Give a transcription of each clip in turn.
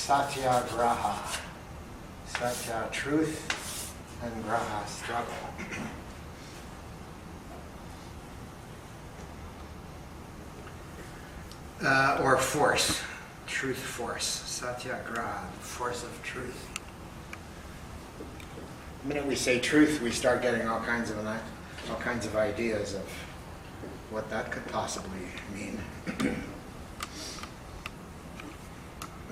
Satyagraha. Satya, truth, and graha, struggle. Or force, truth force. Satyagraha, force of truth. The minute we say truth, we start getting all kinds of ideas of what that could possibly mean.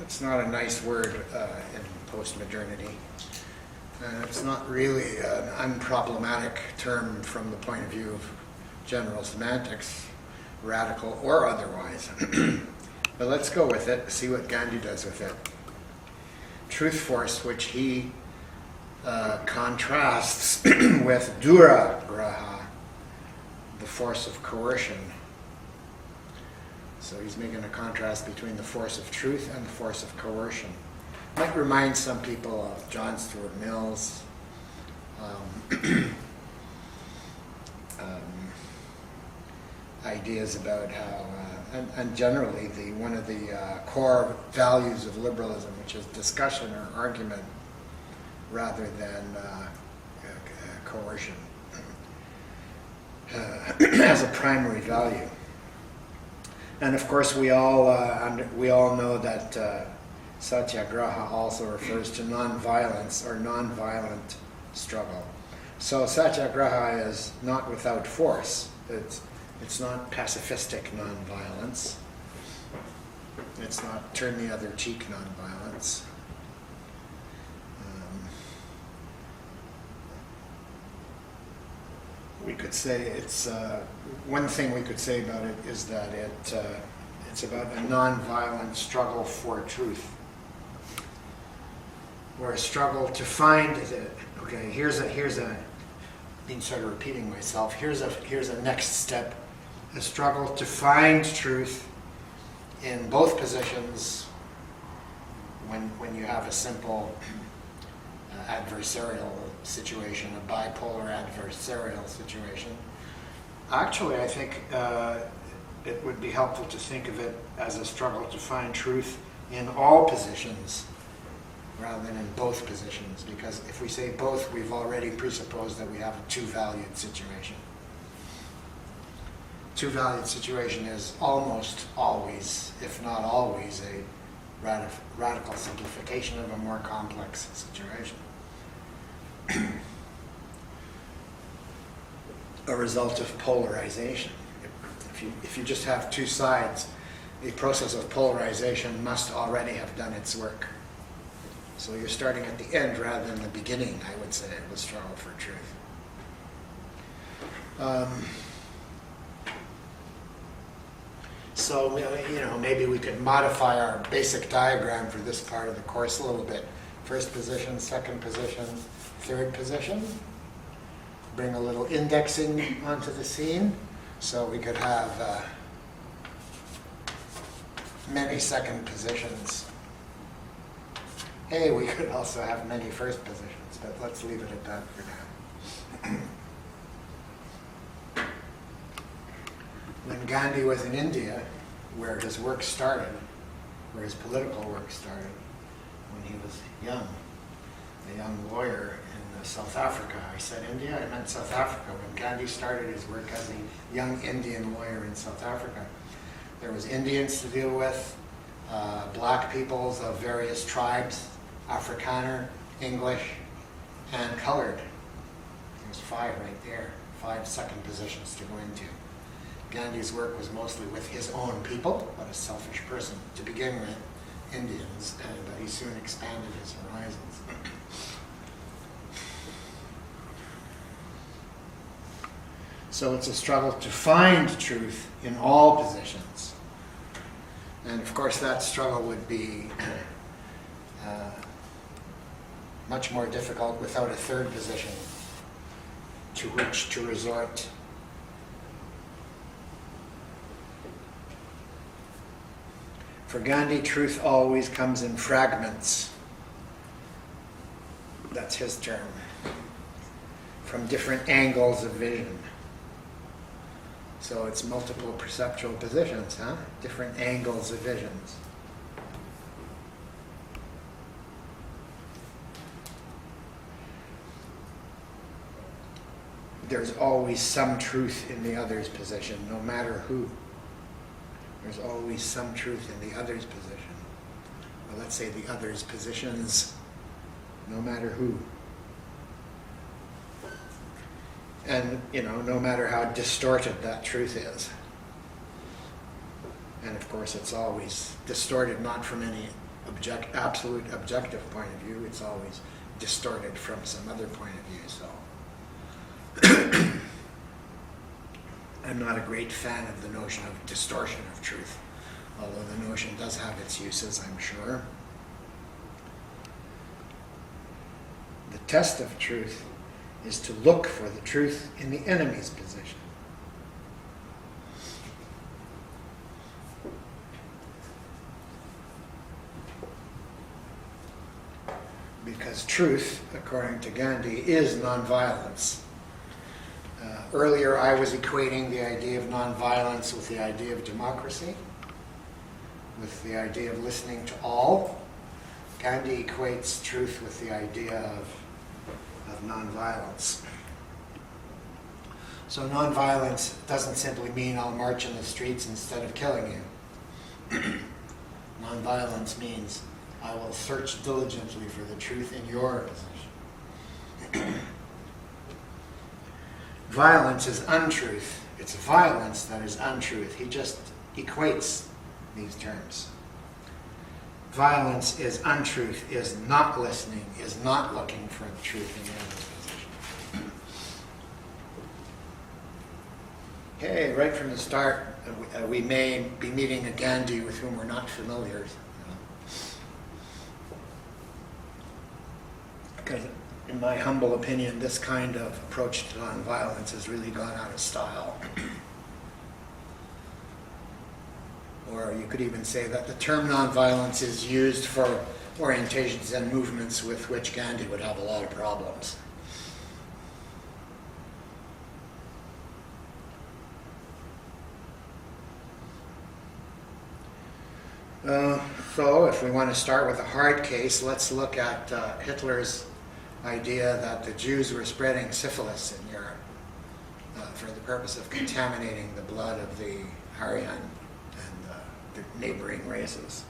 It's not a nice word in postmodernity. It's not really an unproblematic term from the point of view of general semantics, radical or otherwise. But let's go with it, see what Ghandi does with it. Truth force, which he contrasts with duragraha, the force of coercion. So he's making a contrast between the force of truth and the force of coercion. Might remind some people of John Stuart Mill's ideas about how, and generally one of the core values of liberalism, which is discussion or argument rather than coercion, as a primary value. And of course, we all know that Satyagraha also refers to non-violence or non-violent struggle. So Satyagraha is not without force. It's not pacifistic non-violence. It's not turn the other cheek non-violence. We could say it's one thing we could say about it is that it's about a non-violent struggle for truth, or a struggle to find the. Okay, here's a. Being sort of repeating myself. Here's a next step, a struggle to find truth in both positions. When you have a simple adversarial situation, a bipolar adversarial situation. Actually, I think it would be helpful to think of it as a struggle to find truth in all positions rather than in both positions, because if we say both, we've already presupposed that we have a two-valued situation. Two-valued situation is almost always, if not always, a radical simplification of a more complex situation. A result of polarization. If you just have two sides, the process of polarization must already have done its work. So you're starting at the end rather than the beginning, I would say, of the struggle for truth. So, maybe we could modify our basic diagram for this part of the course a little bit. First position, second position, third position. Bring a little indexing onto the scene. So we could have many second positions. Hey, we could also have many first positions, but let's leave it at that for now. When Ghandi was in India, where his work started, where his political work started, when he was young, a young lawyer in South Africa. I said India, I meant South Africa. When Ghandi started his work as a young Indian lawyer in South Africa, there was Indians to deal with, black peoples of various tribes, Afrikaner, English, and colored. There's 5 right there, 5 second positions to go into. Gandhi's work was mostly with his own people, but a selfish person to begin with, Indians, and he soon expanded his horizons. So it's a struggle to find truth in all positions. And of course that struggle would be much more difficult without a third position to which to resort. For Ghandi, truth always comes in fragments. That's his term. From different angles of vision. So it's multiple perceptual positions, huh? Different angles of visions. there's always some truth in the other's position, no matter who. There's always some truth in the other's position. Or let's say the other's positions, no matter who. And, no matter how distorted that truth is. And of course, it's always distorted not from any absolute objective point of view, it's always distorted from some other point of view, so. I'm not a great fan of the notion of distortion of truth, although the notion does have its uses, I'm sure. The test of truth is to look for the truth in the enemy's position. Because truth, according to Ghandi, is nonviolence. Earlier I was equating the idea of nonviolence with the idea of democracy, with the idea of listening to all. Ghandi equates truth with the idea of nonviolence. So nonviolence doesn't simply mean I'll march in the streets instead of killing you. Nonviolence means I will search diligently for the truth in your position. Violence is untruth. It's violence that is untruth. He just equates these terms. Violence is untruth, is not listening, is not looking for the truth in the other's position. Okay, right from the start, we may be meeting a Ghandi with whom we're not familiar. Because in my humble opinion, this kind of approach to nonviolence has really gone out of style. Or you could even say that the term nonviolence is used for orientations and movements with which Ghandi would have a lot of problems. So if we want to start with a hard case, let's look at Hitler's idea that the Jews were spreading syphilis in Europe for the purpose of contaminating the blood of the Aryan and the neighboring races.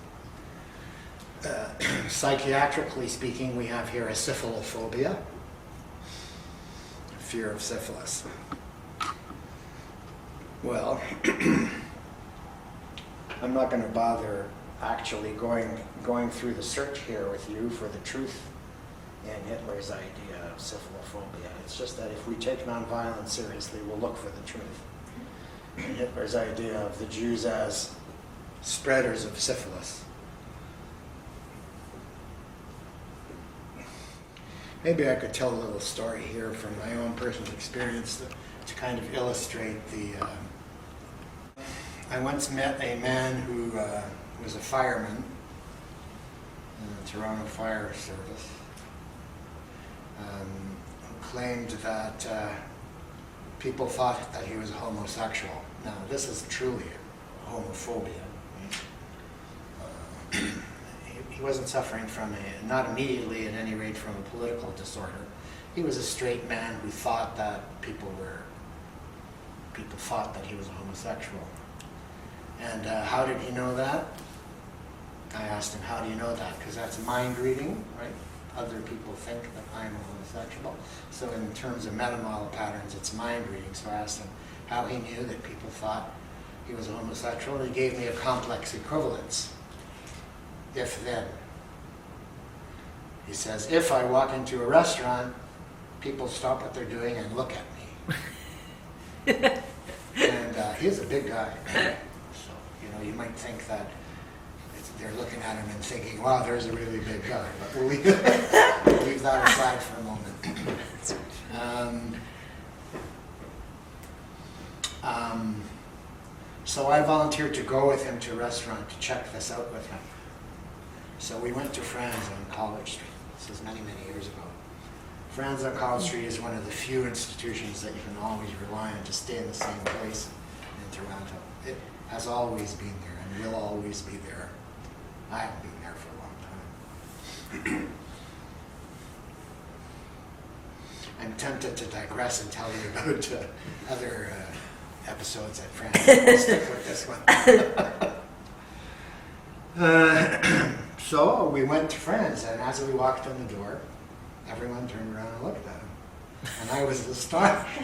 Psychiatrically speaking, we have here a syphilophobia, a fear of syphilis. Well, I'm not going to bother actually going through the search here with you for the truth in Hitler's idea of syphilophobia. It's just that if we take nonviolence seriously, we'll look for the truth in Hitler's idea of the Jews as spreaders of syphilis. Maybe I could tell a little story here from my own personal experience to kind of illustrate the... I once met a man who was a fireman in the Toronto Fire Service, who claimed that people thought that he was a homosexual. Now, this is truly homophobia. He wasn't suffering from not immediately at any rate, from a political disorder. He was a straight man who thought that people thought that he was a homosexual. And how did he know that? I asked him, how do you know that? Because that's mind reading, right? Other people think that I'm a homosexual. So in terms of metamodel patterns, it's mind reading. So I asked him how he knew that people thought he was a homosexual. He gave me a complex equivalence. If then. He says, if I walk into a restaurant, people stop what they're doing and look at me. And he's a big guy. So, you might think that they're looking at him and thinking, wow, there's a really big guy. But we'll leave that aside for a moment. So I volunteered to go with him to a restaurant to check this out with him. So we went to Franz on College Street. This is many, many years ago. Franz on College Street is one of the few institutions that you can always rely on to stay in the same place in Toronto. It has always been there and will always be there. I haven't been there for a long time. And tempted to digress and tell you about other episodes at France. I'll stick with this one. So we went to France, and as we walked in the door, everyone turned around and looked at him. And I was astonished.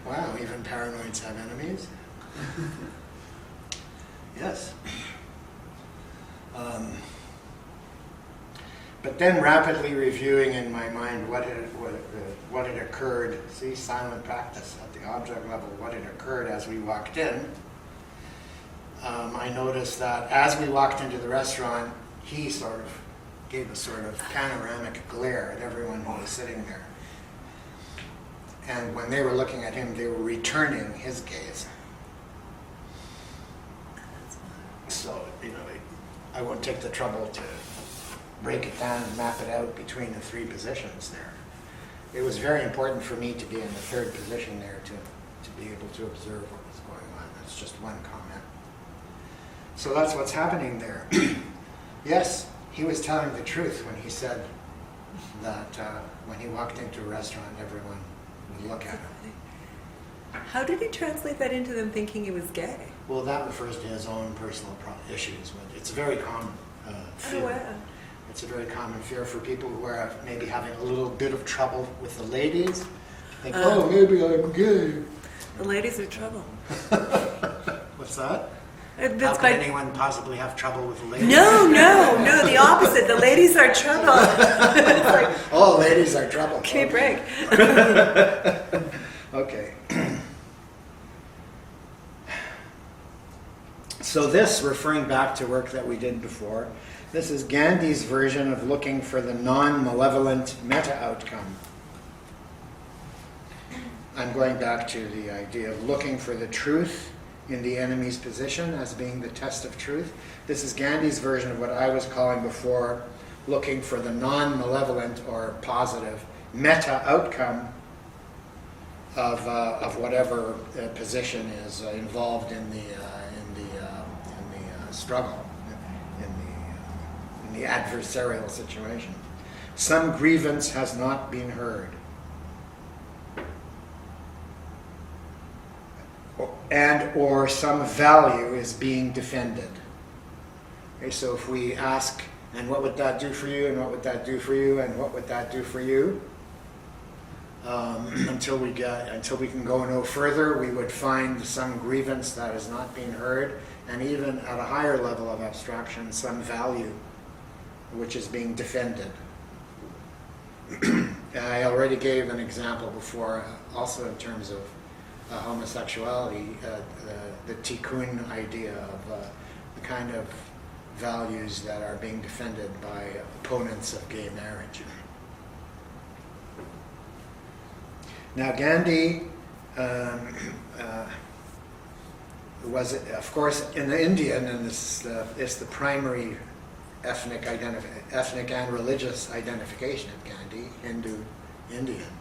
Wow, even paranoids have enemies? Yes. But then rapidly reviewing in my mind what had occurred, see, silent practice at the object level, what had occurred as we walked in, I noticed that as we walked into the restaurant, he sort of gave a sort of panoramic glare at everyone who was sitting there. And when they were looking at him, they were returning his gaze. So, I won't take the trouble to break it down and map it out between the three positions there. It was very important for me to be in the third position there to be able to observe what was going on. That's just one comment. So that's what's happening there. Yes, he was telling the truth when he said that when he walked into a restaurant, everyone would look at him. How did he translate that into them thinking he was gay? Well, that refers to his own personal issues. It's a very common fear. Oh, wow. It's a very common fear for people who are maybe having a little bit of trouble with the ladies. Think, oh, maybe I'm gay. The ladies are trouble. What's that? That's How can anyone possibly have trouble with the ladies? No, the opposite. The ladies are trouble. It's like, oh, ladies are trouble. give me a break. Okay. So this, referring back to work that we did before, this is Gandhi's version of looking for the non-malevolent meta-outcome. I'm going back to the idea of looking for the truth in the enemy's position as being the test of truth. This is Gandhi's version of what I was calling before looking for the non-malevolent or positive meta-outcome of whatever position is involved in the struggle, in the adversarial situation. Some grievance has not been heard. And or some value is being defended. Okay, so if we ask, and what would that do for you, and what would that do for you, and what would that do for you, until we can go no further, we would find some grievance that is not being heard, and even at a higher level of abstraction, some value which is being defended. I already gave an example before, also in terms of homosexuality, the tikkun idea of the kind of values that are being defended by opponents of gay marriage. Now Gandhi was, of course, in the Indian, and this is the primary ethnic and religious identification of Gandhi, Hindu, Indian.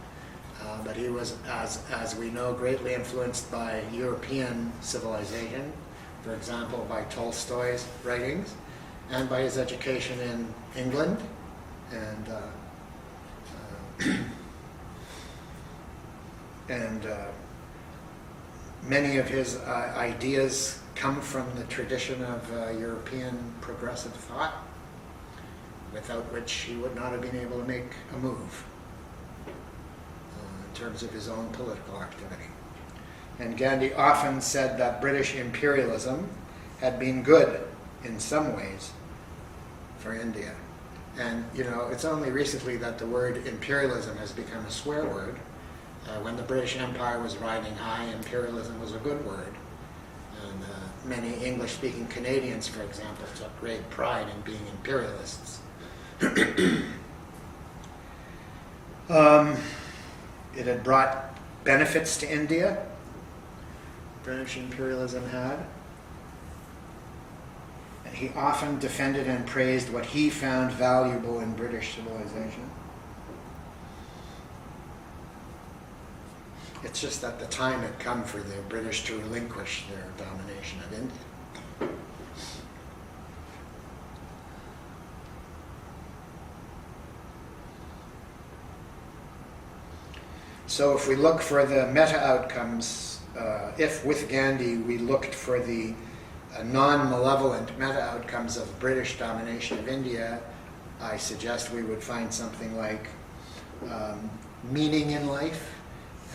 But he was, as we know, greatly influenced by European civilization, for example, by Tolstoy's writings, and by his education in England. And many of his ideas come from the tradition of European progressive thought, without which he would not have been able to make a move in terms of his own political activity. And Gandhi often said that British imperialism had been good in some ways for India. And, it's only recently that the word imperialism has become a swear word. When the British Empire was riding high, imperialism was a good word. And many English-speaking Canadians, for example, took great pride in being imperialists. It had brought benefits to India. British imperialism had. And he often defended and praised what he found valuable in British civilization. It's just that the time had come for the British to relinquish their domination of India. So if we look for the meta-outcomes, if with Ghandi we looked for the non-malevolent meta-outcomes of British domination of India, I suggest we would find something like meaning in life.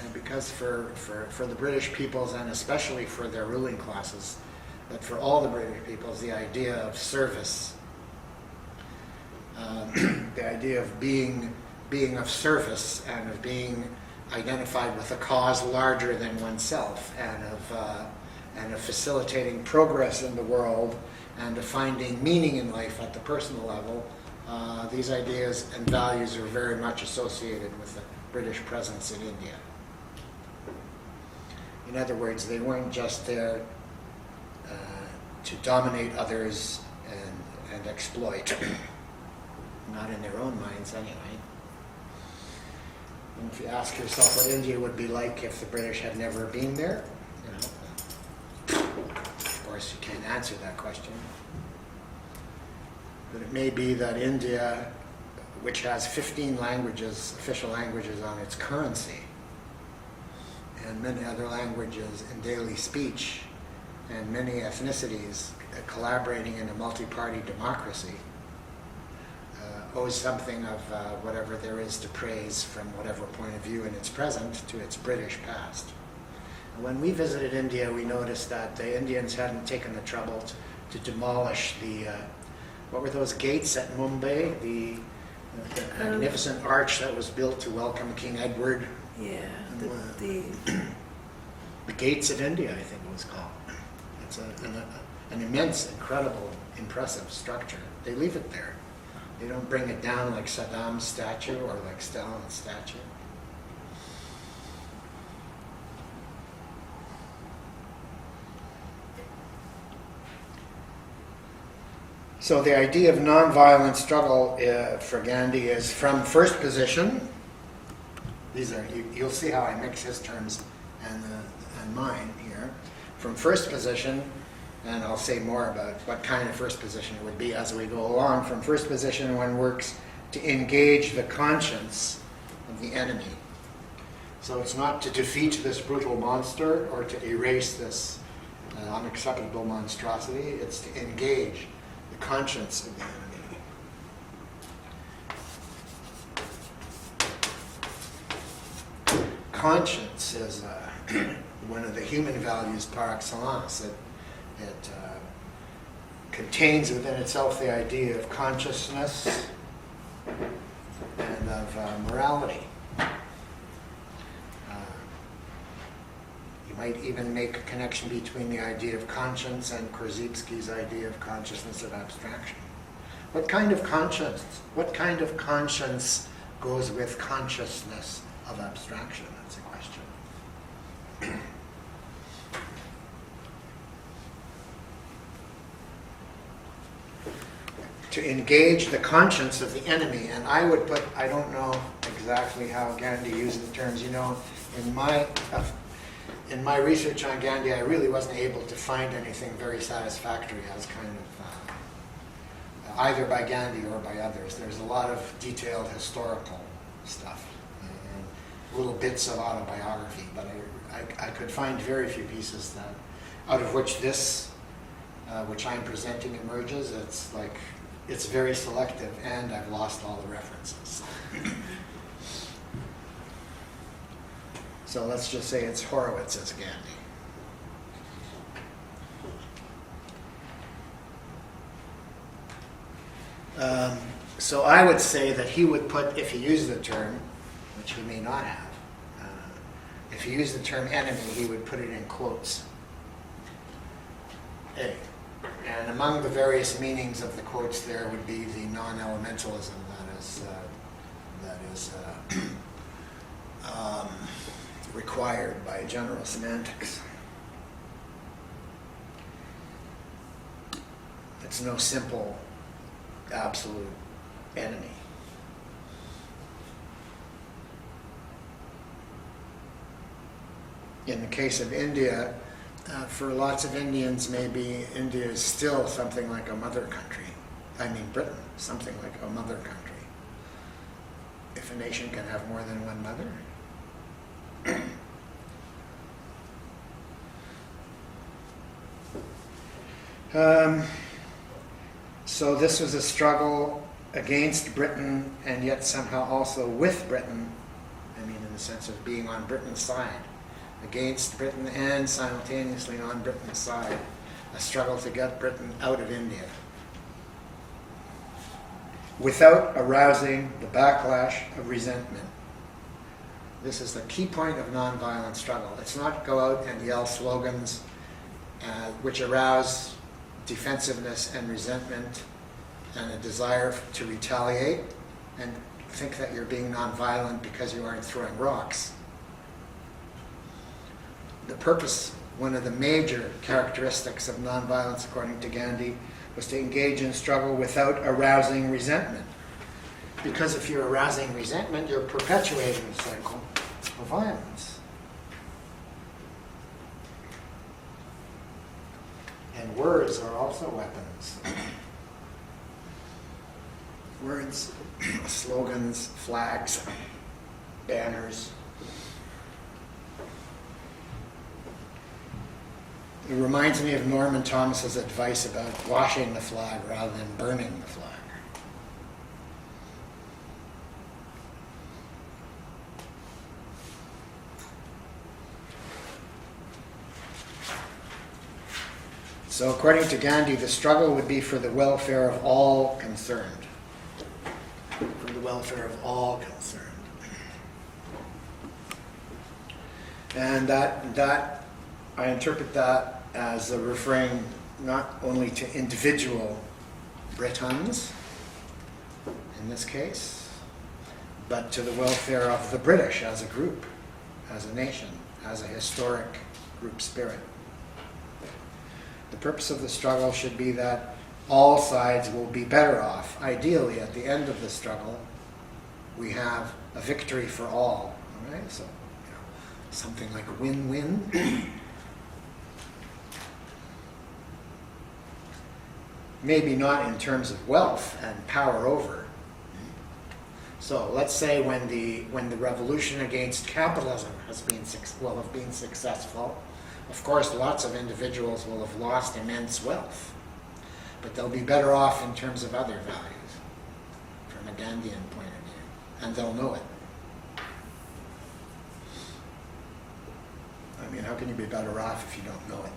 And because for the British peoples, and especially for their ruling classes, but for all the British peoples, the idea of service, the idea of being of service and of being identified with a cause larger than oneself, and of facilitating progress in the world, and of finding meaning in life at the personal level, these ideas and values are very much associated with the British presence in India. In other words, they weren't just there to dominate others and exploit, not in their own minds anyway. And if you ask yourself what India would be like if the British had never been there, of course you can't answer that question. But it may be that India, which has 15 languages, official languages on its currency, and many other languages in daily speech, and many ethnicities collaborating in a multi-party democracy, owes something of whatever there is to praise from whatever point of view in its present to its British past. And when we visited India, we noticed that the Indians hadn't taken the trouble to demolish the, what were those gates at Mumbai? The magnificent arch that was built to welcome King Edward. Yeah, The gates of India, I think it was called. It's an immense, incredible, impressive structure. They leave it there. They don't bring it down like Saddam's statue or like Stalin's statue. So the idea of nonviolent struggle for Ghandi is from first position. These are, you'll see how I mix his terms and mine here. From first position, and I'll say more about what kind of first position it would be as we go along. From first position, one works to engage the conscience of the enemy. So it's not to defeat this brutal monster or to erase this unacceptable monstrosity. It's to engage the conscience of the enemy. Conscience is one of the human values par excellence. It contains within itself the idea of consciousness and of morality. You might even make a connection between the idea of conscience and Korzybski's idea of consciousness of abstraction. What kind of conscience goes with consciousness of abstraction? That's the question. To engage the conscience of the enemy, and I would put, I don't know exactly how Ghandi used the terms, in my research on Ghandi, I really wasn't able to find anything very satisfactory as kind of, either by Ghandi or by others. There's a lot of detailed historical stuff and little bits of autobiography, but I could find very few pieces that, out of which this, which I'm presenting emerges. It's very selective, and I've lost all the references. So let's just say it's Horowitz as Ghandi. So I would say that he would put, if he used the term, which he may not have, if he used the term enemy, he would put it in quotes. A. And among the various meanings of the quotes there would be the non-elementalism that is required by general semantics. It's no simple, absolute enemy. In the case of India, for lots of Indians, maybe India is still something like a mother country. I mean Britain, something like a mother country. If a nation can have more than one mother, So this was a struggle against Britain and yet somehow also with Britain. I mean, in the sense of being on Britain's side. Against Britain and simultaneously on Britain's side. A struggle to get Britain out of India. Without arousing the backlash of resentment. This is the key point of nonviolent struggle. It's not go out and yell slogans which arouse defensiveness and resentment and a desire to retaliate and think that you're being nonviolent because you aren't throwing rocks. The purpose, one of the major characteristics of nonviolence, according to Ghandi, was to engage in struggle without arousing resentment. Because if you're arousing resentment, you're perpetuating the cycle of violence. And words are also weapons. Words, slogans, flags, banners. It reminds me of Norman Thomas's advice about washing the flag rather than burning the flag. So according to Ghandi, the struggle would be for the welfare of all concerned. For the welfare of all concerned. And that I interpret that as referring not only to individual Britons, in this case, but to the welfare of the British as a group, as a nation, as a historic group spirit. The purpose of the struggle should be that all sides will be better off. Ideally, at the end of the struggle, we have a victory for all. All right? So, something like a win-win. Maybe not in terms of wealth and power over. So let's say when the revolution against capitalism will have been successful, of course lots of individuals will have lost immense wealth, but they'll be better off in terms of other values from a Gandhian point of view, and they'll know it. I mean, how can you be better off if you don't know it?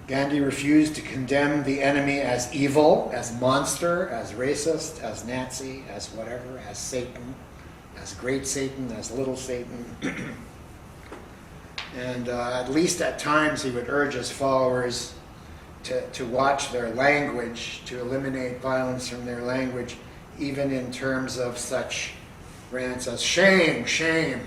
Ghandi refused to condemn the enemy as evil, as monster, as racist, as Nazi, as whatever, as Satan, as great Satan, as little Satan. And at least at times he would urge his followers to watch their language, to eliminate violence from their language, even in terms of such rants as shame, shame.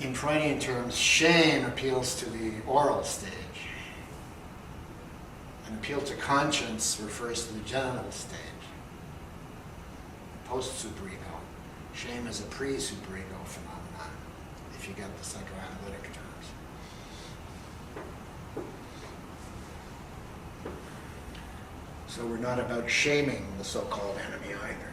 In Freudian terms, shame appeals to the oral stage. An appeal to conscience refers to the genital stage. Post-superego. Shame is a pre-superego phenomenon, if you get the psychoanalytic terms. So we're not about shaming the so-called enemy either.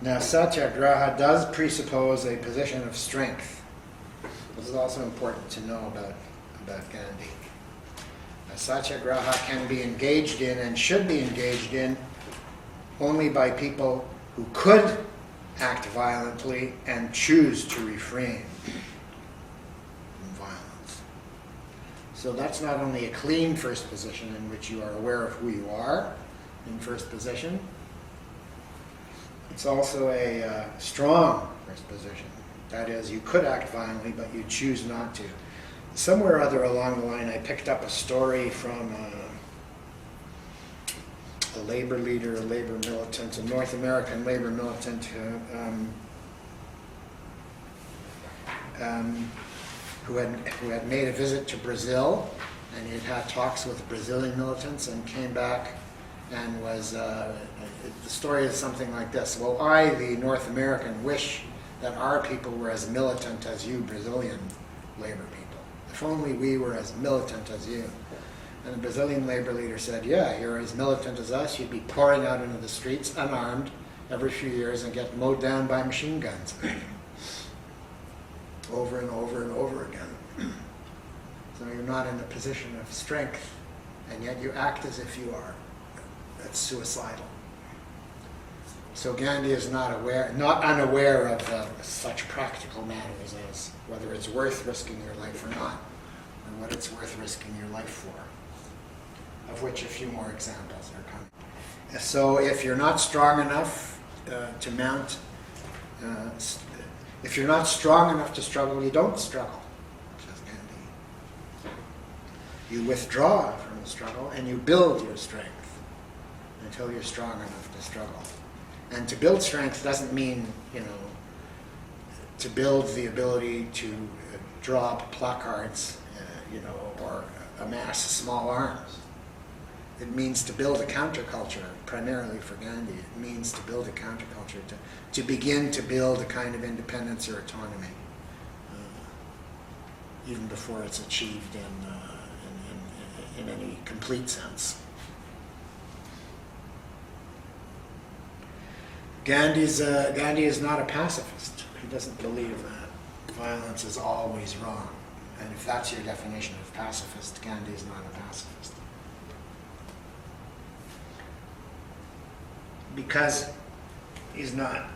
Now, Satyagraha does presuppose a position of strength. This is also important to know about Ghandi. Satyagraha can be engaged in and should be engaged in only by people who could act violently and choose to refrain from violence. So that's not only a clean first position in which you are aware of who you are in first position, it's also a strong first position. That is, you could act violently, but you choose not to. Somewhere or other along the line, I picked up a story from a labor leader, a labor militant, a North American labor militant who had made a visit to Brazil, and he had had talks with Brazilian militants and came back and was, the story is something like this. Well, I, the North American, wish that our people were as militant as you Brazilian labor people. If only we were as militant as you. And the Brazilian labor leader said, yeah, you're as militant as us. You'd be pouring out into the streets unarmed every few years and get mowed down by machine guns. Over and over and over again. So you're not in a position of strength, and yet you act as if you are. That's suicidal. So Ghandi is not unaware of such practical matters as whether it's worth risking your life or not, and what it's worth risking your life for, of which a few more examples are coming. So if you're not strong enough to mount, if you're not strong enough to struggle, you don't struggle, says Ghandi. You withdraw from the struggle and you build your strength until you're strong enough to struggle. And to build strength doesn't mean, to build the ability to draw up placards, or amass small arms. It means to build a counterculture, primarily for Ghandi. It means to build a counterculture, to begin to build a kind of independence or autonomy, even before it's achieved in any complete sense. Ghandi is not a pacifist. He doesn't believe that violence is always wrong. And if that's your definition of pacifist, Ghandi is not a pacifist. Because he's not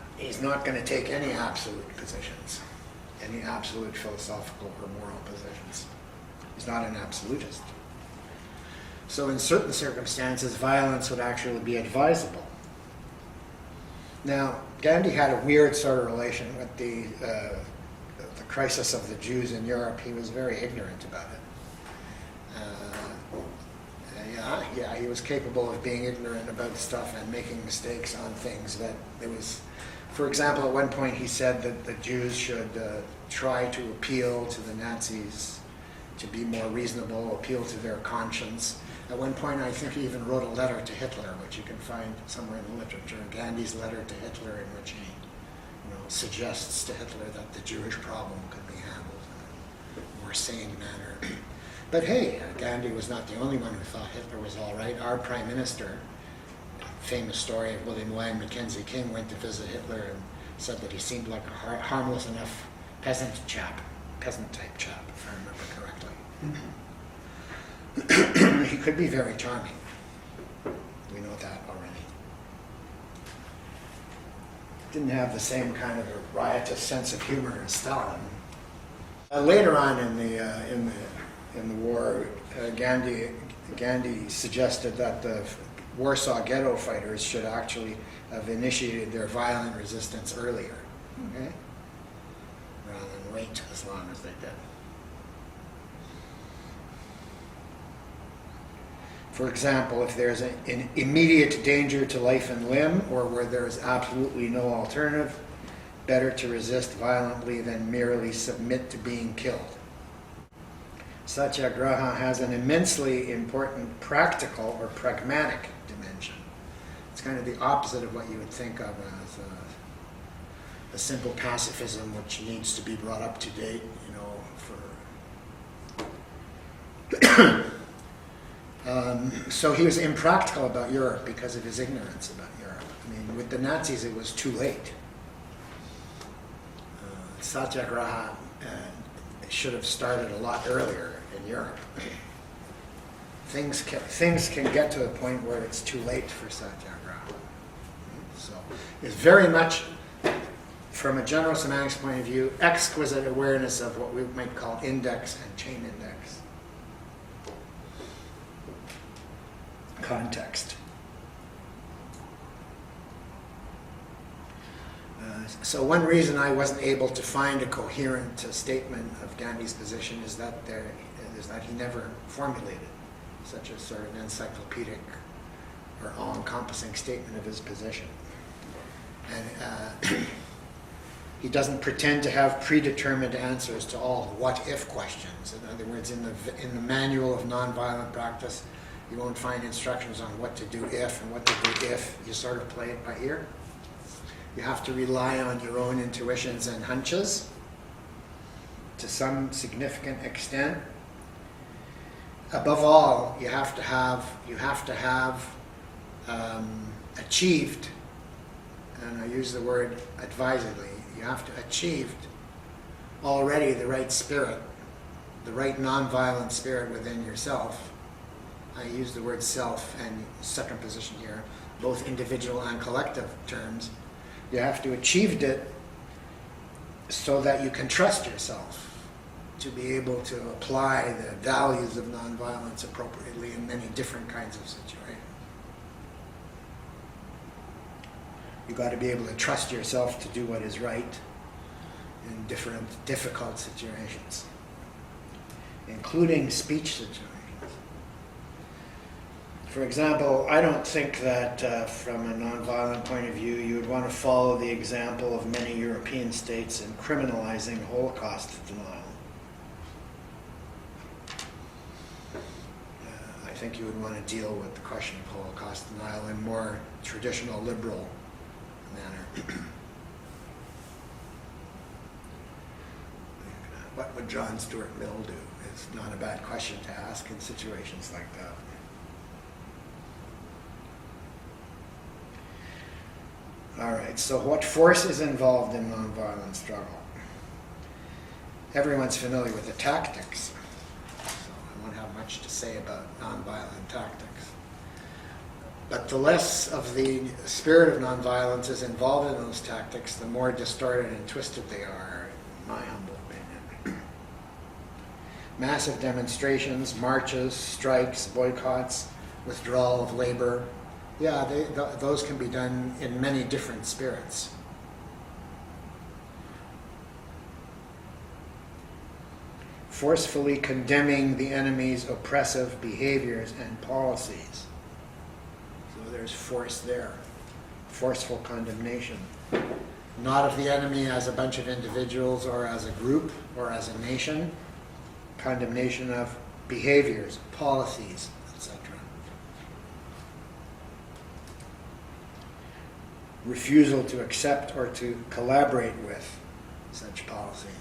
going to take any absolute positions, any absolute philosophical or moral positions. He's not an absolutist. So in certain circumstances, violence would actually be advisable. Now, Ghandi had a weird sort of relation with the crisis of the Jews in Europe. He was very ignorant about it. He was capable of being ignorant about stuff and making mistakes on things that it was. For example, at one point he said that the Jews should try to appeal to the Nazis to be more reasonable, appeal to their conscience. At one point, I think he even wrote a letter to Hitler, which you can find somewhere in the literature, Gandhi's letter to Hitler, in which he suggests to Hitler that the Jewish problem could be handled in a more sane manner. But hey, Ghandi was not the only one who thought Hitler was all right. Our prime minister, famous story of William Wang Mackenzie King, went to visit Hitler and said that he seemed like a harmless enough peasant-type chap, if I remember correctly. He could be very charming. We know that already. Didn't have the same kind of a riotous sense of humor as Stalin. Later on in the war, Ghandi suggested that the Warsaw Ghetto fighters should actually have initiated their violent resistance earlier, okay? Rather than wait as long as they did. For example, if there's an immediate danger to life and limb, or where there is absolutely no alternative, better to resist violently than merely submit to being killed. Satyagraha has an immensely important practical or pragmatic dimension. It's kind of the opposite of what you would think of as a simple pacifism which needs to be brought up to date, so he was impractical about Europe because of his ignorance about Europe. I mean, with the Nazis, it was too late. Satyagraha should have started a lot earlier in Europe. Things can get to a point where it's too late for Satyagraha. So it's very much, from a general semantics point of view, exquisite awareness of what we might call index and chain index. Context. So one reason I wasn't able to find a coherent statement of Gandhi's position is that he never formulated such a sort of encyclopedic or all-encompassing statement of his position. And he doesn't pretend to have predetermined answers to all what-if questions. In other words, in the manual of nonviolent practice, you won't find instructions on what to do if and what to do if you sort of play it by ear. You have to rely on your own intuitions and hunches. to some significant extent. Above all, you have to have achieved, and I use the word advisedly, you have to achieved already the right spirit, the right nonviolent spirit within yourself. I use the word self and second position here, both individual and collective terms. You have to achieved it so that you can trust yourself to be able to apply the values of nonviolence appropriately in many different kinds of situations. You've got to be able to trust yourself to do what is right in different difficult situations, including speech situations. For example, I don't think that from a nonviolent point of view you would want to follow the example of many European states in criminalizing Holocaust denial. I think you would want to deal with the question of Holocaust denial in a more traditional liberal manner. What would John Stuart Mill do? It's not a bad question to ask in situations like that. All right, so what force is involved in nonviolent struggle? Everyone's familiar with the tactics, so I won't have much to say about nonviolent tactics. But the less of the spirit of nonviolence is involved in those tactics, the more distorted and twisted they are, in my humble opinion. Massive demonstrations, marches, strikes, boycotts, withdrawal of labor, yeah, those can be done in many different spirits. Forcefully condemning the enemy's oppressive behaviors and policies. So there's force there. Forceful condemnation. Not of the enemy as a bunch of individuals or as a group or as a nation. Condemnation of behaviors, policies, etc. Refusal to accept or to collaborate with such policies.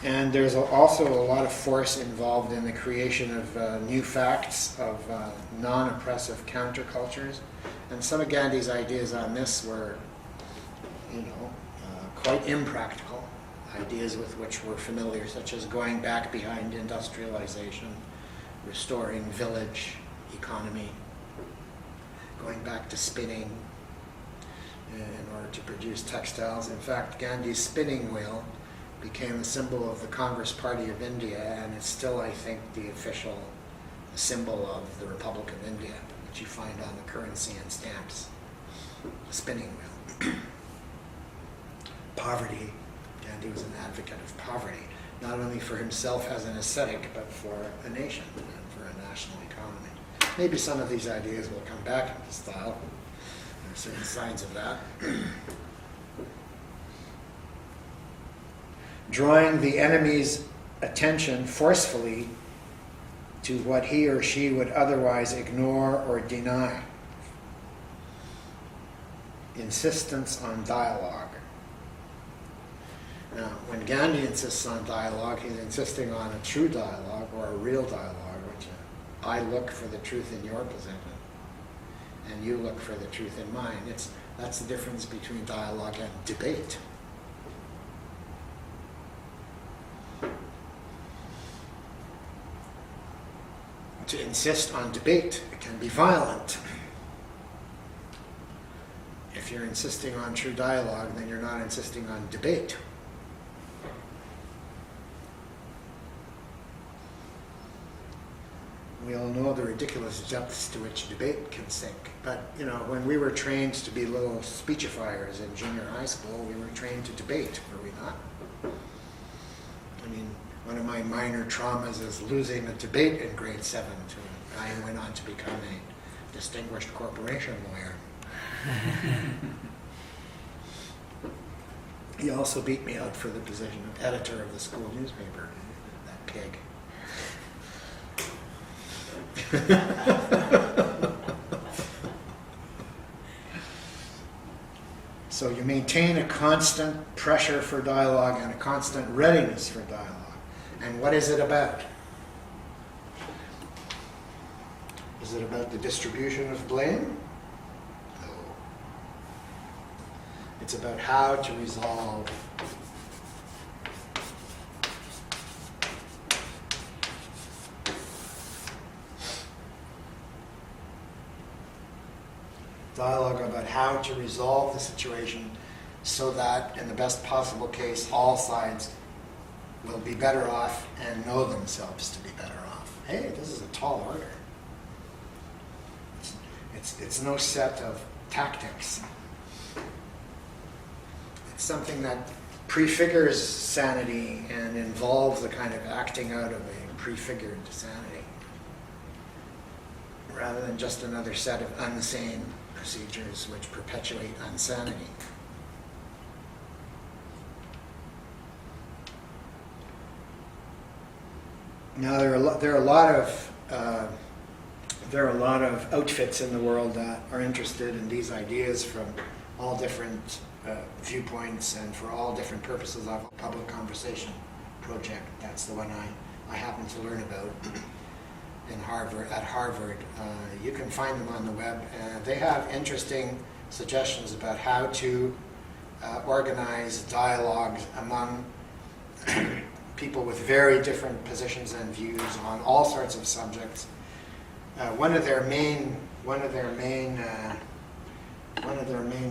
And there's also a lot of force involved in the creation of new facts, of non-oppressive countercultures. And some of Gandhi's ideas on this were, quite impractical, ideas with which we're familiar, such as going back behind industrialization, restoring village economy, going back to spinning in order to produce textiles. In fact, Gandhi's spinning wheel became a symbol of the Congress Party of India, and it's still, I think, the official symbol of the Republic of India, which you find on the currency and stamps. The spinning wheel. Poverty. Gandhi was an advocate of poverty, not only for himself as an ascetic, but for a nation and for a national economy. Maybe some of these ideas will come back into style. There are certain signs of that. Drawing the enemy's attention forcefully to what he or she would otherwise ignore or deny. Insistence on dialogue. Now, when Gandhi insists on dialogue, he's insisting on a true dialogue or a real dialogue, which I look for the truth in your position, and you look for the truth in mine. That's the difference between dialogue and debate. To insist on debate, it can be violent. If you're insisting on true dialogue, then you're not insisting on debate. We all know the ridiculous depths to which debate can sink. But, when we were trained to be little speechifiers in junior high school, we were trained to debate, were we not? One of my minor traumas is losing a debate in grade 7 to a guy who went on to become a distinguished corporation lawyer. He also beat me out for the position of editor of the school newspaper. That pig. So you maintain a constant pressure for dialogue and a constant readiness for dialogue. And what is it about? Is it about the distribution of blame? No. It's about how to resolve dialogue about how to resolve the situation so that, in the best possible case, all sides will be better off and know themselves to be better off. Hey, this is a tall order. It's no set of tactics. It's something that prefigures sanity and involves the kind of acting out of a prefigured sanity, rather than just another set of unsane procedures which perpetuate insanity. Now there are a lot of outfits in the world that are interested in these ideas from all different viewpoints and for all different purposes of a public conversation project. That's the one I happen to learn about at Harvard. You can find them on the web. They have interesting suggestions about how to organize dialogues among people with very different positions and views on all sorts of subjects. One of their main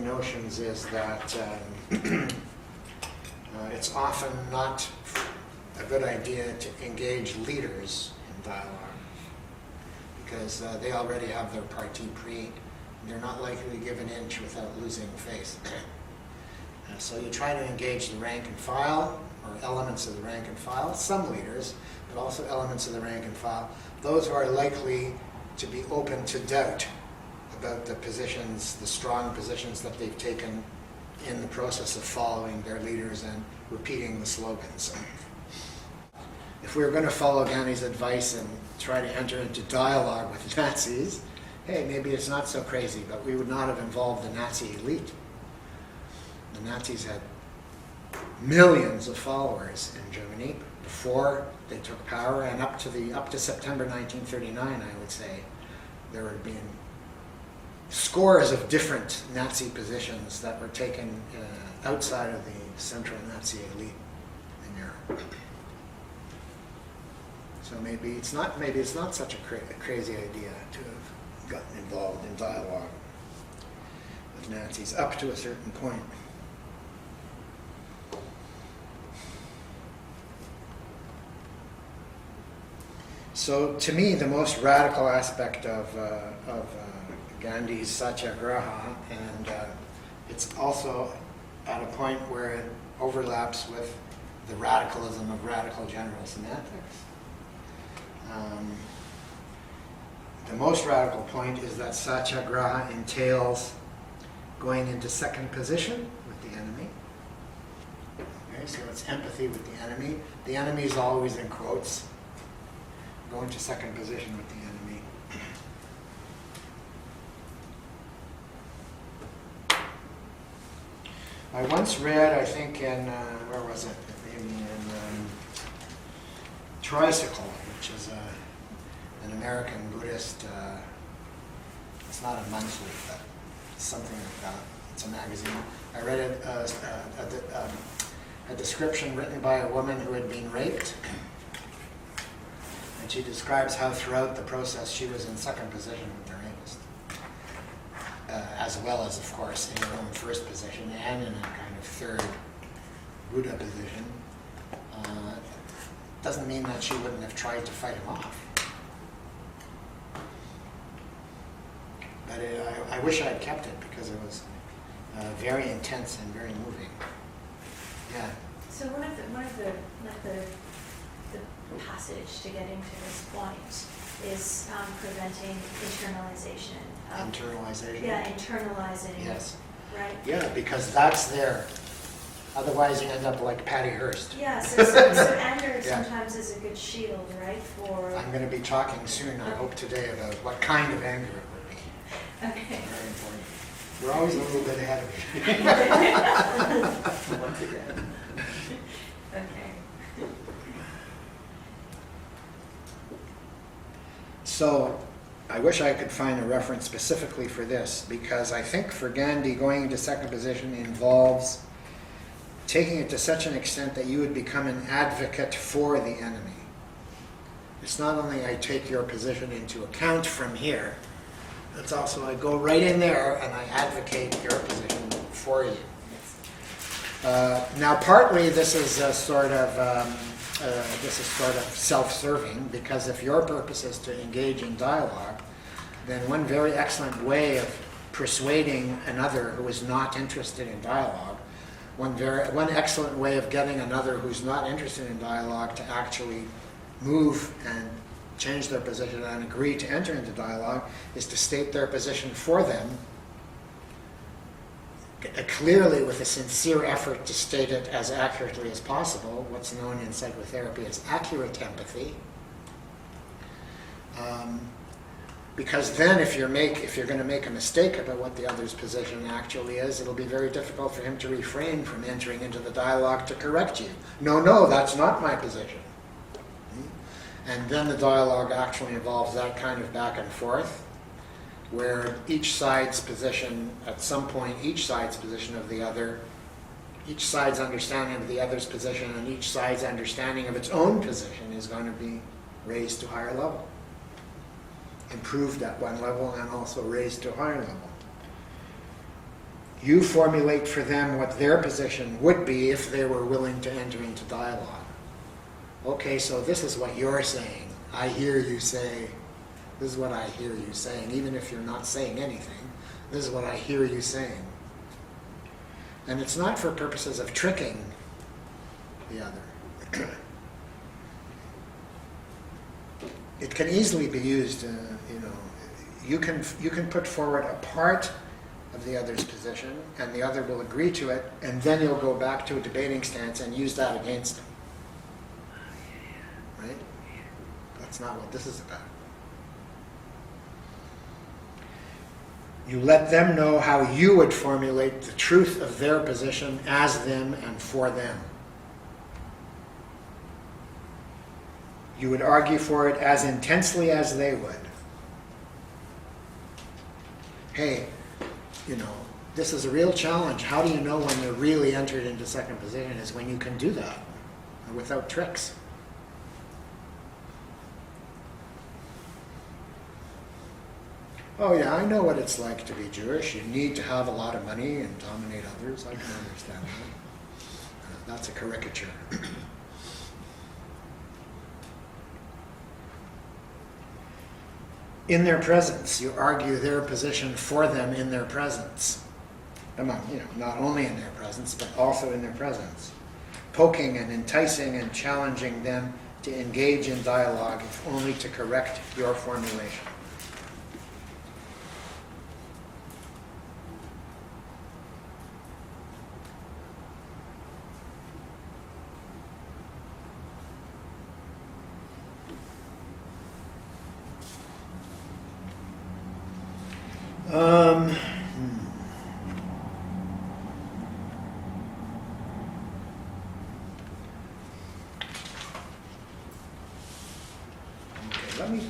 notions is that it's often not a good idea to engage leaders in dialogue, because they already have their parti pris. They're not likely to give an inch without losing face. So you try to engage the rank and file, or elements of the rank and file, some leaders, but also elements of the rank and file, those who are likely to be open to doubt about the positions, the strong positions that they've taken in the process of following their leaders and repeating the slogans. If we were going to follow Ghandi's advice and try to enter into dialogue with Nazis, hey, maybe it's not so crazy, but we would not have involved the Nazi elite. The Nazis had millions of followers in Germany before they took power, and up to September 1939, I would say, there had been scores of different Nazi positions that were taken outside of the central Nazi elite in Europe. So maybe it's not such a crazy idea to have gotten involved in dialogue with Nazis up to a certain point. So to me, the most radical aspect of Gandhi's Satyagraha, and it's also at a point where it overlaps with the radicalism of Radical General Semantics. The most radical point is that Satyagraha entails going into second position with the enemy. Okay, so it's empathy with the enemy. The enemy is always in quotes. Go into second position with the enemy. I once read, I think in, where was it? Maybe in Tricycle, which is an American Buddhist, it's not a monthly, but something like that. It's a magazine. I read it, a description written by a woman who had been raped. And she describes how throughout the process she was in second position with the rapist. As well as, of course, in her own first position and in a kind of third Buddha position. Doesn't mean that she wouldn't have tried to fight him off. But I wish I had kept it because it was very intense and very moving. Yeah. So one of the passage to get into this point is preventing internalization. Internalization? Yeah, internalizing. Yes. Right? Yeah, because that's there. Otherwise, you end up like Patty Hearst. Yeah, so anger Yeah. sometimes is a good shield, right, for... I'm going to be talking soon, I hope today, about what kind of anger it would be. Okay. Very important. We're always a little bit ahead of you. Once again. Okay. So, I wish I could find a reference specifically for this, because I think for Ghandi, going into second position involves taking it to such an extent that you would become an advocate for the enemy. It's not only I take your position into account from here, it's also I go right in there and I advocate your position for you. Now, partly this is sort of self-serving, because if your purpose is to engage in dialogue, then one very excellent way of persuading another who is not interested in dialogue, one excellent way of getting another who's not interested in dialogue to actually move and change their position and agree to enter into dialogue is to state their position for them clearly, with a sincere effort to state it as accurately as possible, what's known in psychotherapy as accurate empathy. Because then if you're going to make a mistake about what the other's position actually is, it'll be very difficult for him to refrain from entering into the dialogue to correct you. No, that's not my position. And then the dialogue actually involves that kind of back and forth, where each side's position, at some point, each side's position of the other, each side's understanding of the other's position, and each side's understanding of its own position is going to be raised to a higher level. Improved at one level and also raised to a higher level. You formulate for them what their position would be if they were willing to enter into dialogue. Okay, so this is what you're saying. I hear you say, this is what I hear you saying, even if you're not saying anything. This is what I hear you saying. And it's not for purposes of tricking the other. It can easily be used, you can put forward a part of the other's position, and the other will agree to it, and then you'll go back to a debating stance and use that against him. Right? That's not what this is about. You let them know how you would formulate the truth of their position as them and for them. You would argue for it as intensely as they would. Hey, this is a real challenge. How do you know when they're really entered into second position? Is when you can do that without tricks. Oh yeah, I know what it's like to be Jewish. You need to have a lot of money and dominate others. I can understand that. That's a caricature. In their presence, you argue their position for them in their presence. Not only in their presence, but also in their presence. Poking and enticing and challenging them to engage in dialogue, if only to correct your formulation.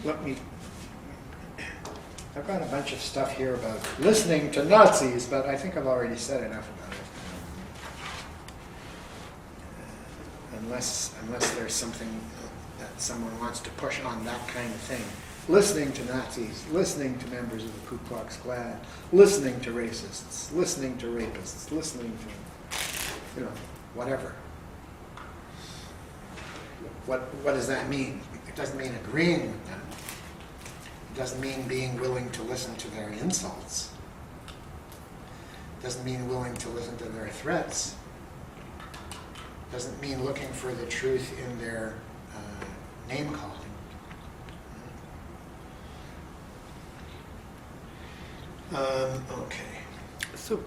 Let me. I've got a bunch of stuff here about listening to Nazis, but I think I've already said enough about it. Unless there's something that someone wants to push on that kind of thing. Listening to Nazis, listening to members of the Ku Klux Klan, listening to racists, listening to rapists, listening to, whatever. What does that mean? It doesn't mean agreeing with them. It doesn't mean being willing to listen to their insults. It doesn't mean willing to listen to their threats. It doesn't mean looking for the truth in their name-calling. So,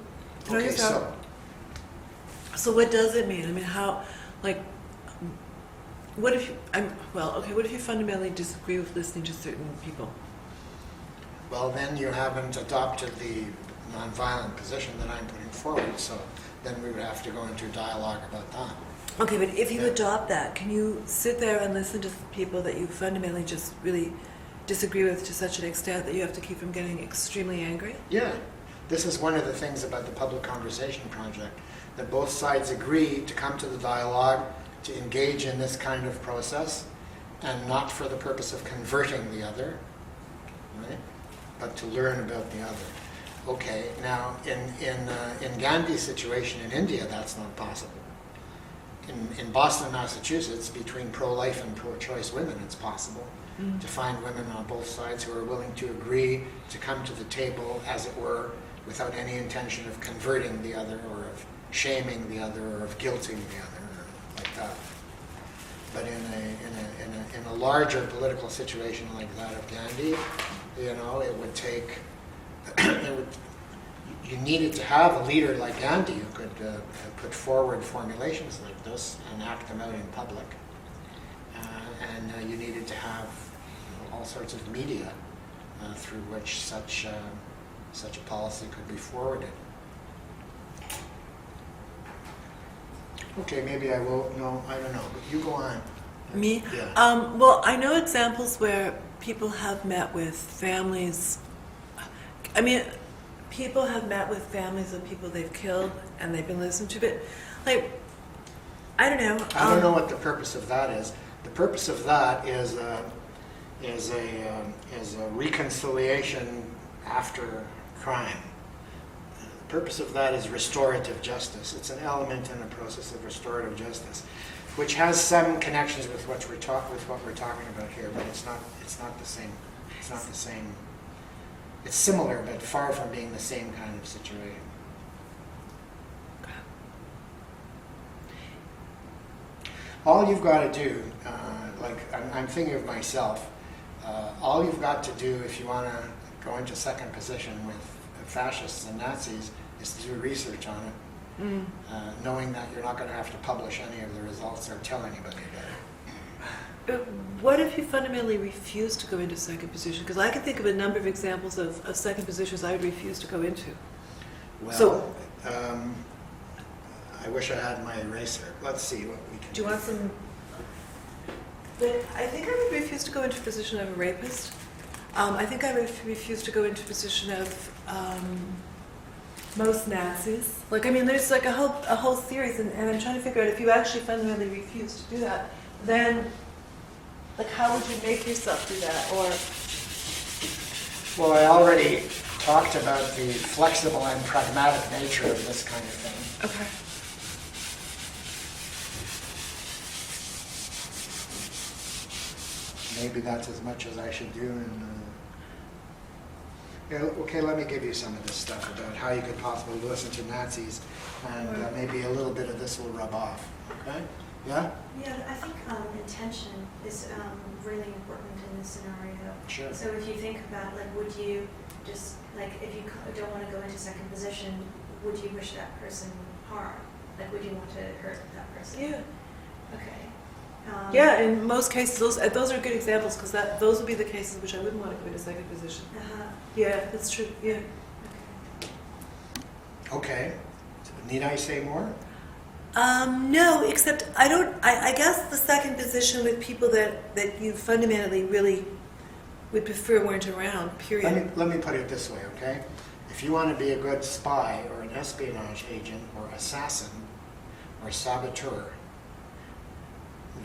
can I just So what does it mean? I mean, how, like, what if you, what if you fundamentally disagree with listening to certain people? Well, then you haven't adopted the nonviolent position that I'm putting forward, so then we would have to go into dialogue about that. Okay, but if you adopt that, can you sit there and listen to people that you fundamentally just really disagree with to such an extent that you have to keep from getting extremely angry? Yeah. This is one of the things about the Public Conversation Project, that both sides agree to come to the dialogue, to engage in this kind of process, and not for the purpose of converting the other, right? But to learn about the other. Okay, now in Ghandi's situation in India, that's not possible. In Boston, Massachusetts, between pro-life and pro-choice women, it's possible to find women on both sides who are willing to agree to come to the table, as it were, without any intention of converting the other, or of shaming the other, or of guilting the other, or like that. But in a larger political situation like that of Ghandi, it would take, you needed to have a leader like Ghandi who could put forward formulations like this and act them out in public. And you needed to have all sorts of media through which such a policy could be forwarded. Okay, maybe I will. No, I don't know. But you go on. Me? Yeah. Well, I know examples where people have met with families. I mean, people have met with families of people they've killed, and they've been listened to. But, like, I don't know. I don't know what the purpose of that is. The purpose of that is a reconciliation after crime. The purpose of that is restorative justice. It's an element in the process of restorative justice, which has some connections with what we're talking about here, but it's not the same. It's not the same. It's similar, but far from being the same kind of situation. All you've got to do, I'm thinking of myself, all you've got to do if you want to go into second position with fascists and Nazis is to do research on it, knowing that you're not going to have to publish any of the results or tell anybody about it. But what if you fundamentally refuse to go into second position? Because I can think of a number of examples of second positions I would refuse to go into. Well, I wish I had my eraser. Let's see what we can do. Do you want some? But I think I would refuse to go into a position of a rapist. I think I would refuse to go into a position of most Nazis. Like, I mean, there's like a whole series, and I'm trying to figure out if you actually fundamentally refuse to do that, then, like, how would you make yourself do that? Or, Well, I already talked about the flexible and pragmatic nature of this kind of thing. okay. Maybe that's as much as I should do. Okay, let me give you some of this stuff about how you could possibly listen to Nazis, and maybe a little bit of this will rub off. Okay? Yeah? Yeah, I think intention is really important in this scenario. Sure. So if you think about, like, would you just, like, if you don't want to go into second position, would you wish that person harm? Like, would you want to hurt that person? Yeah. Okay. Yeah, in most cases, those are good examples, because those would be the cases in which I wouldn't want to go into second position. Yeah, that's true. Yeah. Okay. Need I say more? No, except I guess the second position with people that you fundamentally really would prefer weren't around, period. Let me put it this way, okay? If you want to be a good spy or an espionage agent or assassin or saboteur,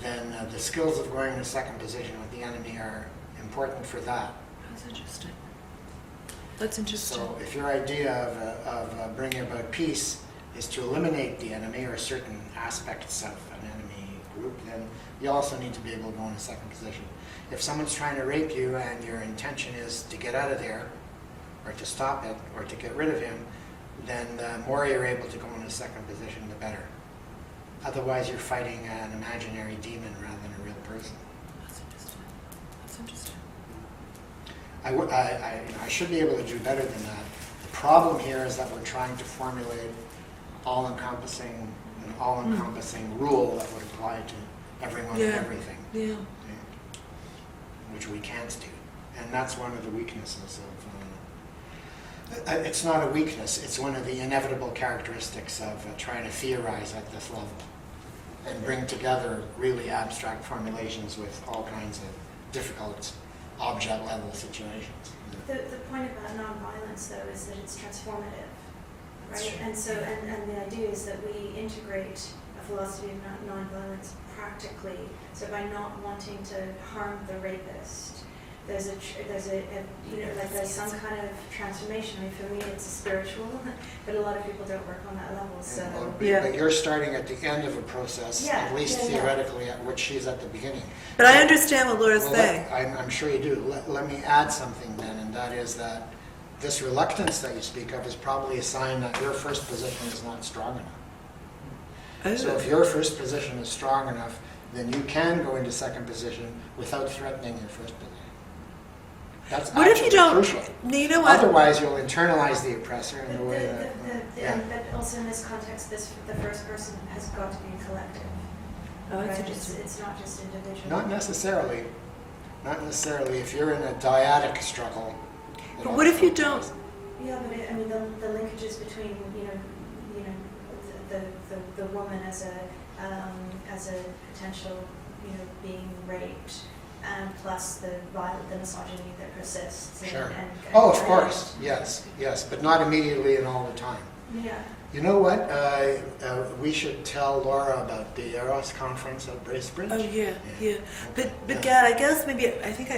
then the skills of going into second position with the enemy are important for that. That's interesting. That's interesting. So if your idea of bringing about peace is to eliminate the enemy or certain aspects of an enemy group, then you also need to be able to go into second position. If someone's trying to rape you and your intention is to get out of there, or to stop it, or to get rid of him, then the more you're able to go into second position, the better. Otherwise, you're fighting an imaginary demon rather than a real person. That's interesting. That's interesting. I should be able to do better than that. The problem here is that we're trying to formulate all-encompassing an all-encompassing rule that would apply to everyone and Yeah. everything, Yeah. which we can't do. And that's one of the weaknesses of, it's not a weakness, it's one of the inevitable characteristics of trying to theorize at this level and bring together really abstract formulations with all kinds of difficult object level situations. The point about nonviolence, though, is that it's transformative, That's right? true. And so, and the idea is that we integrate a philosophy of nonviolence practically. So by not wanting to harm the rapist, there's some kind of transformation. I mean, for me, it's spiritual, but a lot of people don't work on that level. So But you're starting at the end of a process, Yeah, at least yeah, yeah. theoretically, at which she's at the beginning. But I understand what Laura's Well, saying. I'm sure you do. Let me add something then, and that is that this reluctance that you speak of is probably a sign that your first position is not strong enough. So if your first position is strong enough, then you can go into second position without threatening your first position. That's What if you actually don't? crucial. You know what? Otherwise, you'll internalize the oppressor in the way that. Yeah. But also in this context, the first person has got to be collective. Oh, that's Right? interesting. It's not just individual. Not necessarily. Not necessarily. If you're in a dyadic struggle. it But what if you also don't? applies. Yeah, but I mean the linkages between the woman as a potential being raped, and plus the misogyny that persists. Sure. And Oh, of course. Yes, yes, but not immediately and all the time. Yeah. You know what? We should tell Laura about the Eros conference at Bracebridge. Oh yeah, yeah. But Yeah. Gad, I guess maybe I think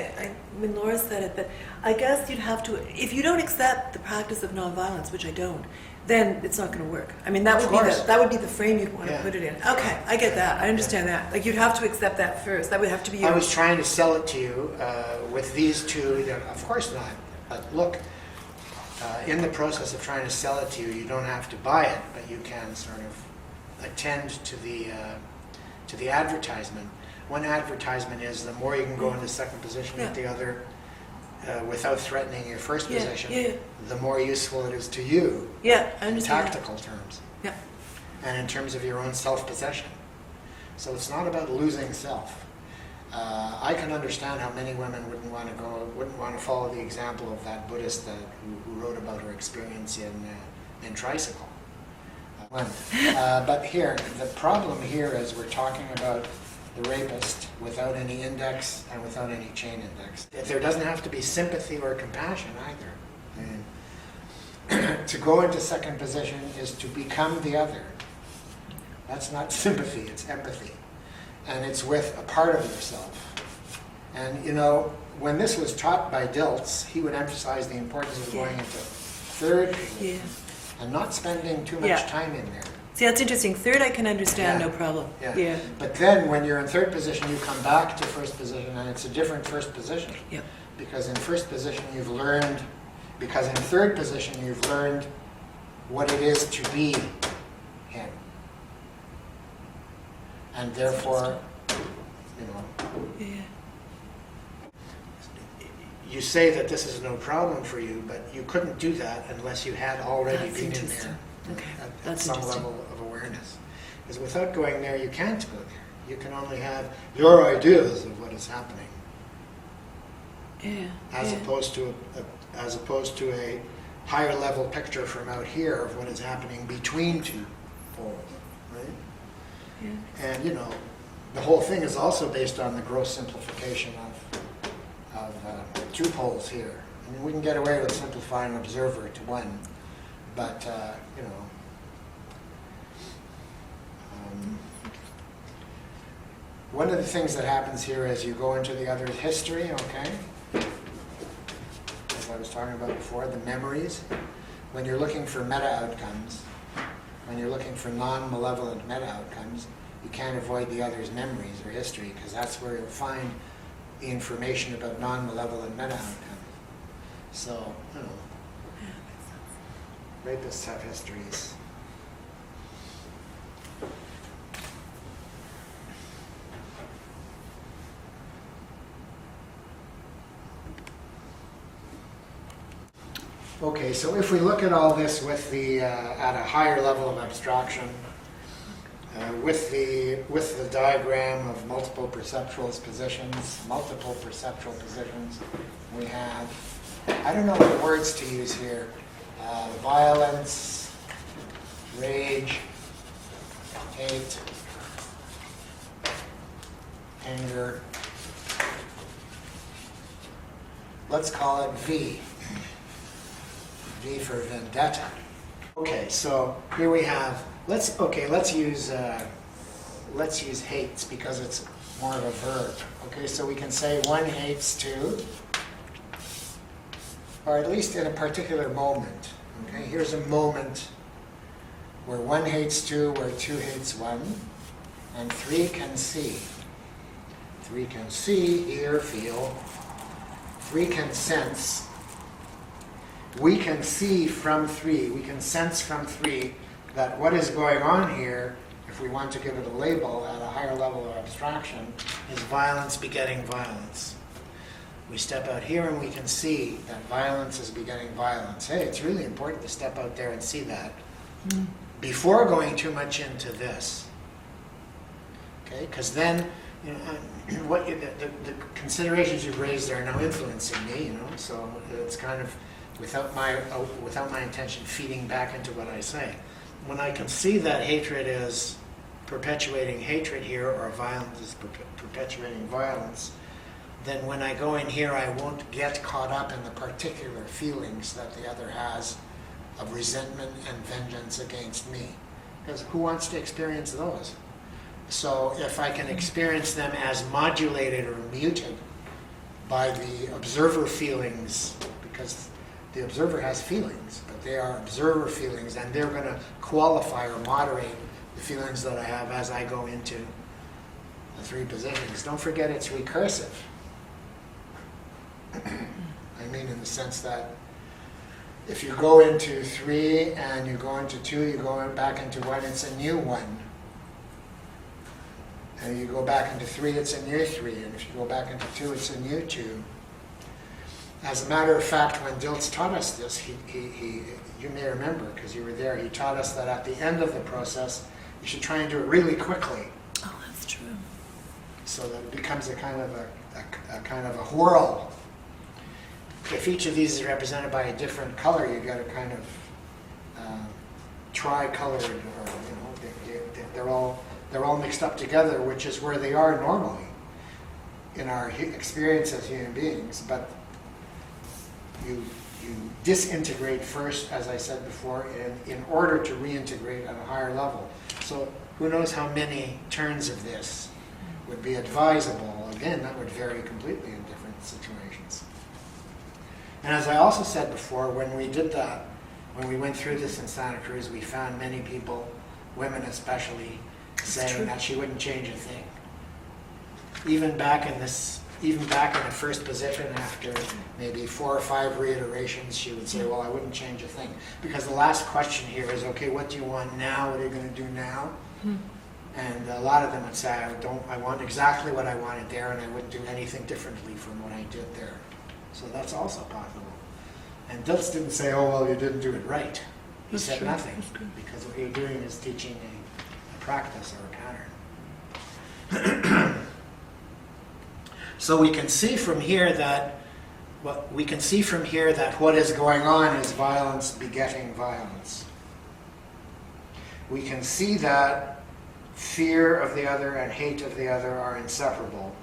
when Laura said it, but I guess you'd have to, if you don't accept the practice of nonviolence, which I don't, then it's not going to work. I mean, that Of would course. be the frame you'd want to Yeah. put it in. Okay, I get that. I understand that. Like you'd have to accept that first. That would have to be I your. was trying to sell it to you with these two. Of course not. But look, in the process of trying to sell it to you, you don't have to buy it, but you can sort of attend to the advertisement. One advertisement is the more you can go into second position with the other without threatening your first Yeah, position, yeah. the more useful it is to you Yeah, I in understand. tactical terms Yeah. and in terms of your own self-possession. So it's not about losing self. I can understand how many women wouldn't want to follow the example of that Buddhist who wrote about her experience in tricycle. But here, the problem here is we're talking about the rapist without any index and without any chain index. There doesn't have to be sympathy or compassion either. And to go into second position is to become the other. That's not sympathy, it's empathy. And it's with a part of yourself. And when this was taught by Dilts, he would emphasize the importance of going into third position and not spending too much Yeah. time in there. See, that's interesting. Third, I can understand, Yeah. no problem. Yeah. Yeah. But then when you're in third position, you come back to first position, and it's a different first position. Yeah. Because in first position, because in third position, you've learned what it is to be him. And therefore, Yeah. you say that this is no problem for you, but you couldn't do that unless you had already That's been in interesting. there Okay, at that's some interesting. level of awareness. Because without going there, you can't go there. You can only have your ideas of what is happening, Yeah. as yeah. opposed to a higher level picture from out here of what is happening between two poles, right? Yeah. And the whole thing is also based on the gross simplification of two poles here. I mean, we can get away with simplifying observer to one, but one of the things that happens here is you go into the other's history, okay? As I was talking about before, the memories. When you're looking for meta-outcomes, when you're looking for non-malevolent meta-outcomes, you can't avoid the other's memories or history, because that's where you'll find the information about non-malevolent meta-outcomes. So, rapists have histories. Okay, so if we look at all this with at a higher level of abstraction, with the diagram of multiple perceptual positions, we have, I don't know what words to use here, violence, rage, hate, anger. Let's call it V. V for vendetta. Okay, so here we have. Let's use hates because it's more of a verb. Okay, so we can say one hates two, or at least in a particular moment. Okay, here's a moment where one hates two, where two hates one, and three can see. Three can see, hear, feel. Three can sense. We can see from three, we can sense from three that what is going on here, if we want to give it a label at a higher level of abstraction, is violence begetting violence. We step out here and we can see that violence is begetting violence. Hey, it's really important to step out there and see that before going too much into this. Okay, because then the considerations you've raised are now influencing me, so it's kind of without my intention feeding back into what I say. When I can see that hatred is perpetuating hatred here, or violence is perpetuating violence, then when I go in here, I won't get caught up in the particular feelings that the other has of resentment and vengeance against me. Because who wants to experience those? So if I can experience them as modulated or muted by the observer feelings, because the observer has feelings, but they are observer feelings, and they're going to qualify or moderate the feelings that I have as I go into the three positions. Don't forget it's recursive. I mean, in the sense that if you go into three and you go into two, you go back into one, it's a new one. And you go back into three, it's a new three. And if you go back into two, it's a new two. As a matter of fact, when Dilts taught us this, you may remember, because you were there, he taught us that at the end of the process, you should try and do it really quickly. Oh, that's true. So that it becomes a kind of a whirl. If each of these is represented by a different color, you get a kind of tri-colored, or they're all mixed up together, which is where they are normally in our experience as human beings. But you disintegrate first, as I said before, in order to reintegrate at a higher level. So who knows how many turns of this would be advisable. Again, that would vary completely in different situations. And as I also said before, when we did that, when we went through this in Santa Cruz, we found many people, women especially, saying that she wouldn't change a thing. Even back in the first position, after maybe 4 or 5 reiterations, she would say, well, I wouldn't change a thing. Because the last question here is, okay, what do you want now? What are you going to do now? And a lot of them would say, I want exactly what I wanted there, and I wouldn't do anything differently from what I did there. So that's also possible. And Dilts didn't say, oh, well, you didn't do it right. He said nothing, because what you're doing is teaching a practice or a pattern. So we can see from here that what is going on is violence begetting violence. We can see that fear of the other and hate of the other are inseparable.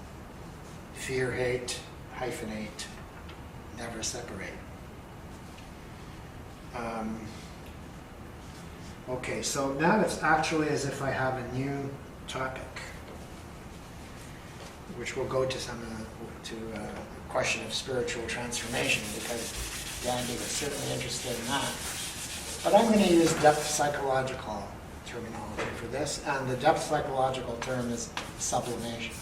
Fear, hate, hyphenate, never separate. Okay, so now it's actually as if I have a new topic, which will go to the question of spiritual transformation, because Ghandi was certainly interested in that. But I'm going to use depth psychological terminology for this, and the depth psychological term is sublimation.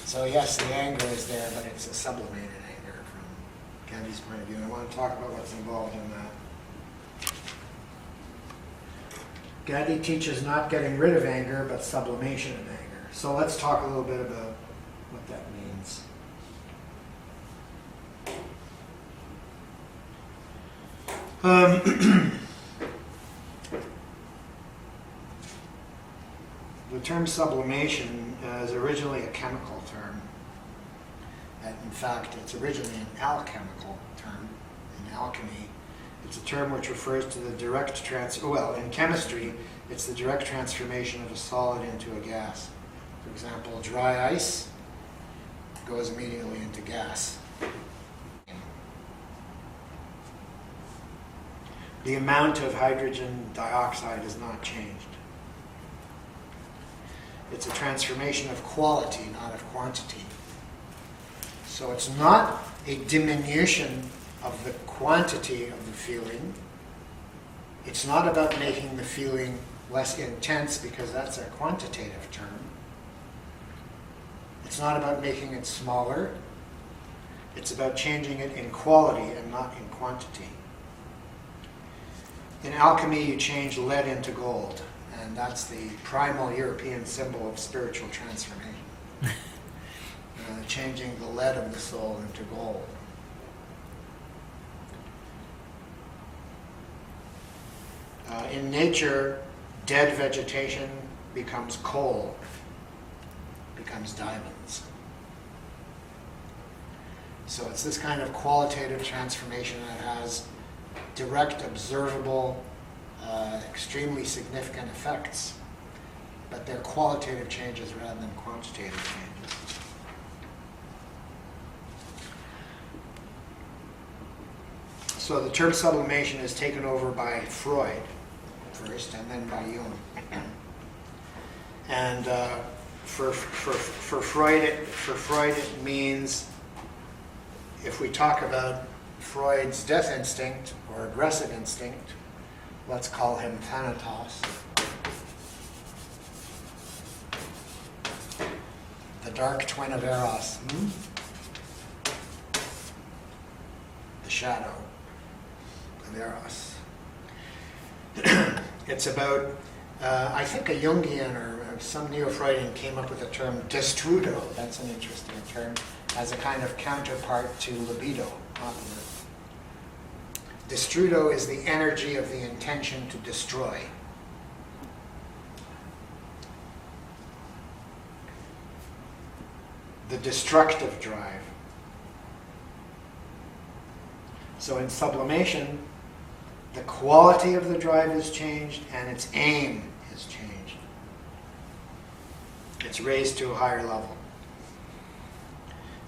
So yes, the anger is there, but it's a sublimated anger from Ghandi's point of view, and I want to talk about what's involved in that. Ghandi teaches not getting rid of anger, but sublimation of anger. So let's talk a little bit about what that means. The term sublimation is originally a chemical term. And in fact, it's originally an alchemical term in alchemy. It's a term which refers to the direct in chemistry, it's the direct transformation of a solid into a gas. For example, dry ice goes immediately into gas. The amount of hydrogen dioxide is not changed. It's a transformation of quality, not of quantity. So it's not a diminution of the quantity of the feeling. It's not about making the feeling less intense, because that's a quantitative term. It's not about making it smaller. It's about changing it in quality and not in quantity. In alchemy, you change lead into gold, and that's the primal European symbol of spiritual transformation. Changing the lead of the soul into gold. In nature, dead vegetation becomes coal, becomes diamonds. So it's this kind of qualitative transformation that has direct, observable, extremely significant effects, but they're qualitative changes rather than quantitative changes. So the term sublimation is taken over by Freud first, and then by Jung. And for Freud, it means, if we talk about Freud's death instinct or aggressive instinct, let's call him Thanatos. The dark twin of Eros. The shadow of Eros. It's about, I think a Jungian or some Neo-Freudian came up with the term destrudo. That's an interesting term, as a kind of counterpart to libido. Destrudo is the energy of the intention to destroy. The destructive drive. So in sublimation, the quality of the drive is changed and its aim is changed. It's raised to a higher level.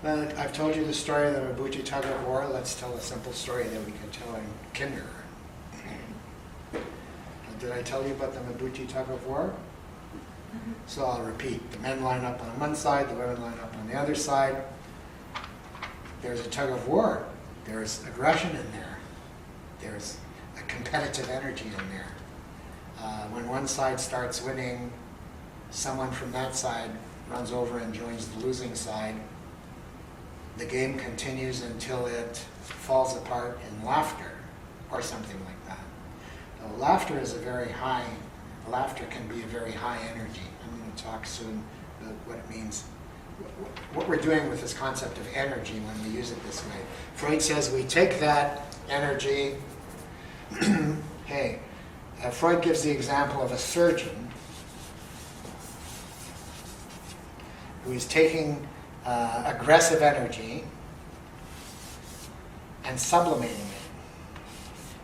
Well, I've told you the story of the Mbuti tug of war. Let's tell a simple story that we can tell in kindergarten. Did I tell you about the Mbuti tug of war? So I'll repeat. The men line up on one side, the women line up on the other side. There's a tug of war. There's aggression in there. There's a competitive energy in there. When one side starts winning, someone from that side runs over and joins the losing side. The game continues until it falls apart in laughter or something like that. So laughter can be a very high energy. I'm going to talk soon about what it means, what we're doing with this concept of energy when we use it this way. Freud says we take that energy. Freud gives the example of a surgeon who is taking aggressive energy and sublimating it.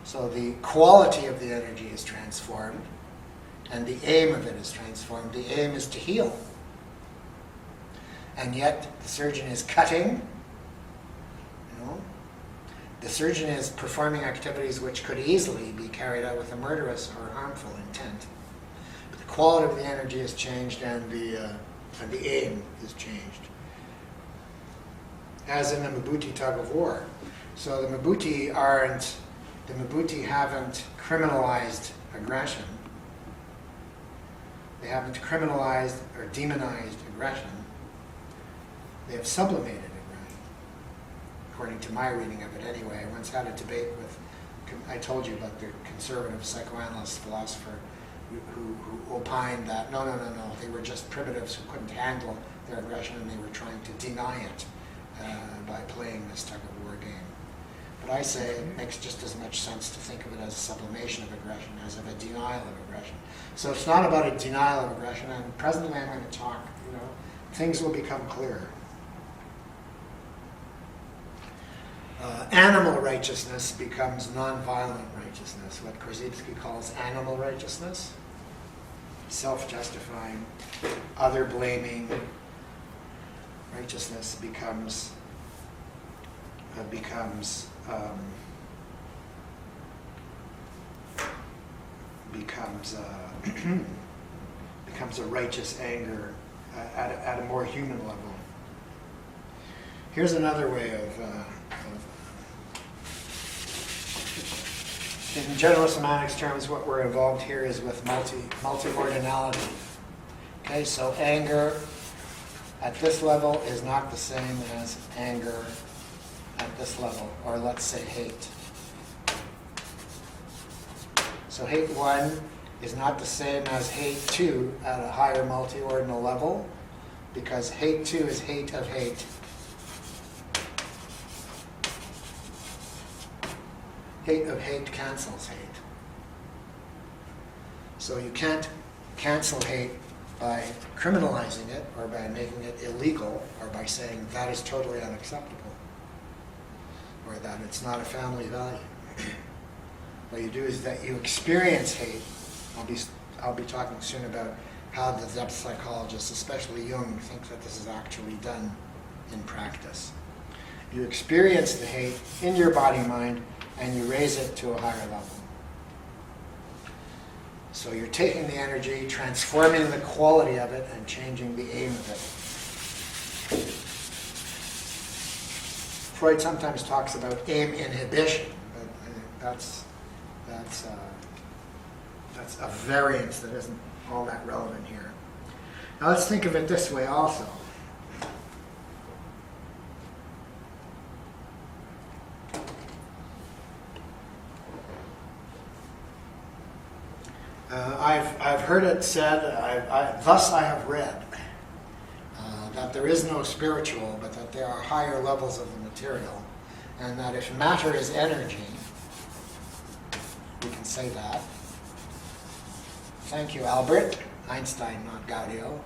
So the quality of the energy is transformed and the aim of it is transformed. The aim is to heal. And yet the surgeon is cutting. The surgeon is performing activities which could easily be carried out with a murderous or harmful intent. But the quality of the energy is changed and the aim is changed. As in the Mbuti tug of war. So the Mbuti haven't criminalized aggression. They haven't criminalized or demonized aggression. They have sublimated aggression. According to my reading of it anyway. I once had a debate with, I told you about the conservative psychoanalyst philosopher who opined that no, they were just primitives who couldn't handle their aggression and they were trying to deny it by playing this tug of war game. But But I say it makes just as much sense to think of it as a sublimation of aggression as of a denial of aggression. So it's not about a denial of aggression, and presently I'm going to talk, things will become clearer. Animal righteousness becomes nonviolent righteousness, what Korzybski calls animal righteousness, self-justifying, other-blaming righteousness becomes a righteous anger at a more human level. Here's another way in general semantics terms, what we're involved here is with multi-ordinality. Okay, so anger at this level is not the same as anger at this level, or let's say hate. So hate 1 is not the same as hate 2 at a higher multi-ordinal level, because hate 2 is hate of hate. Hate of hate cancels hate. So you can't cancel hate by criminalizing it, or by making it illegal, or by saying that is totally unacceptable, or that it's not a family value. What you do is that you experience hate. I'll be talking soon about how the depth psychologists, especially Jung, think that this is actually done in practice. You experience the hate in your body-mind, and you raise it to a higher level. So you're taking the energy, transforming the quality of it, and changing the aim of it. Freud sometimes talks about aim inhibition, but I think that's a variance that isn't all that relevant here. Now let's think of it this way also. I've heard it said, thus I have read, that there is no spiritual, but that there are higher levels of the material, and that if matter is energy, we can say that. Thank you, Albert. Einstein, not Gaudio.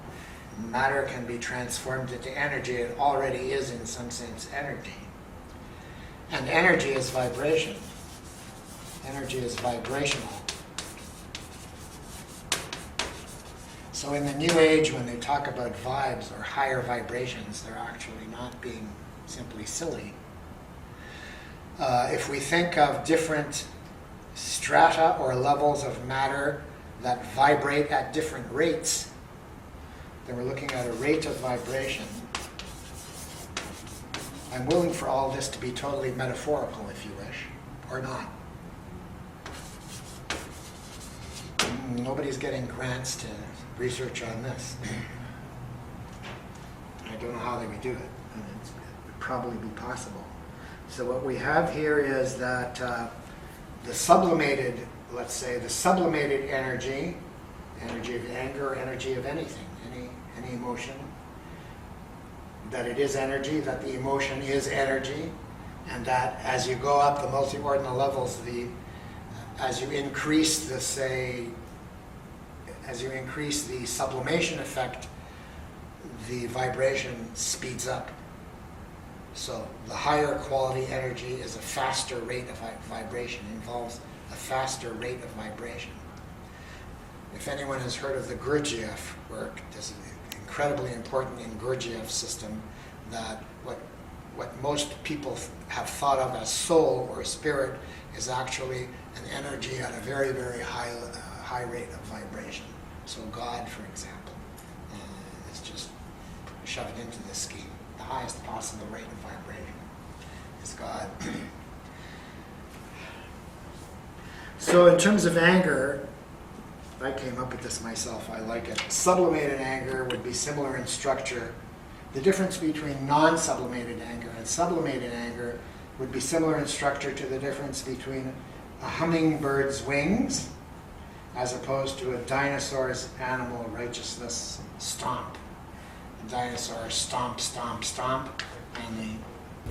Matter can be transformed into energy. It already is, in some sense, energy. And energy is vibration. Energy is vibrational. So in the New Age, when they talk about vibes or higher vibrations, they're actually not being simply silly. If we think of different strata or levels of matter that vibrate at different rates, then we're looking at a rate of vibration. I'm willing for all this to be totally metaphorical, if you wish, or not. Nobody's getting grants to research on this. I don't know how they would do it. It would probably be possible. So what we have here is that the sublimated, let's say, the sublimated energy of anger, or energy of anything, any emotion, that it is energy, that the emotion is energy, and that as you go up the multi-ordinal levels, as you increase the sublimation effect, the vibration speeds up. So the higher quality energy is a faster rate of vibration, involves a faster rate of vibration. If anyone has heard of the Gurdjieff work, this is incredibly important in Gurdjieff's system, that what most people have thought of as soul or spirit is actually an energy at a very, very high rate of vibration. So God, for example, is just shoved into this scheme. The highest possible rate of vibration is God. So in terms of anger, I came up with this myself, I like it. Sublimated anger would be similar in structure. The difference between non-sublimated anger and sublimated anger would be similar in structure to the difference between a hummingbird's wings as opposed to a dinosaur's animal righteousness stomp. The dinosaur stomp, stomp, stomp,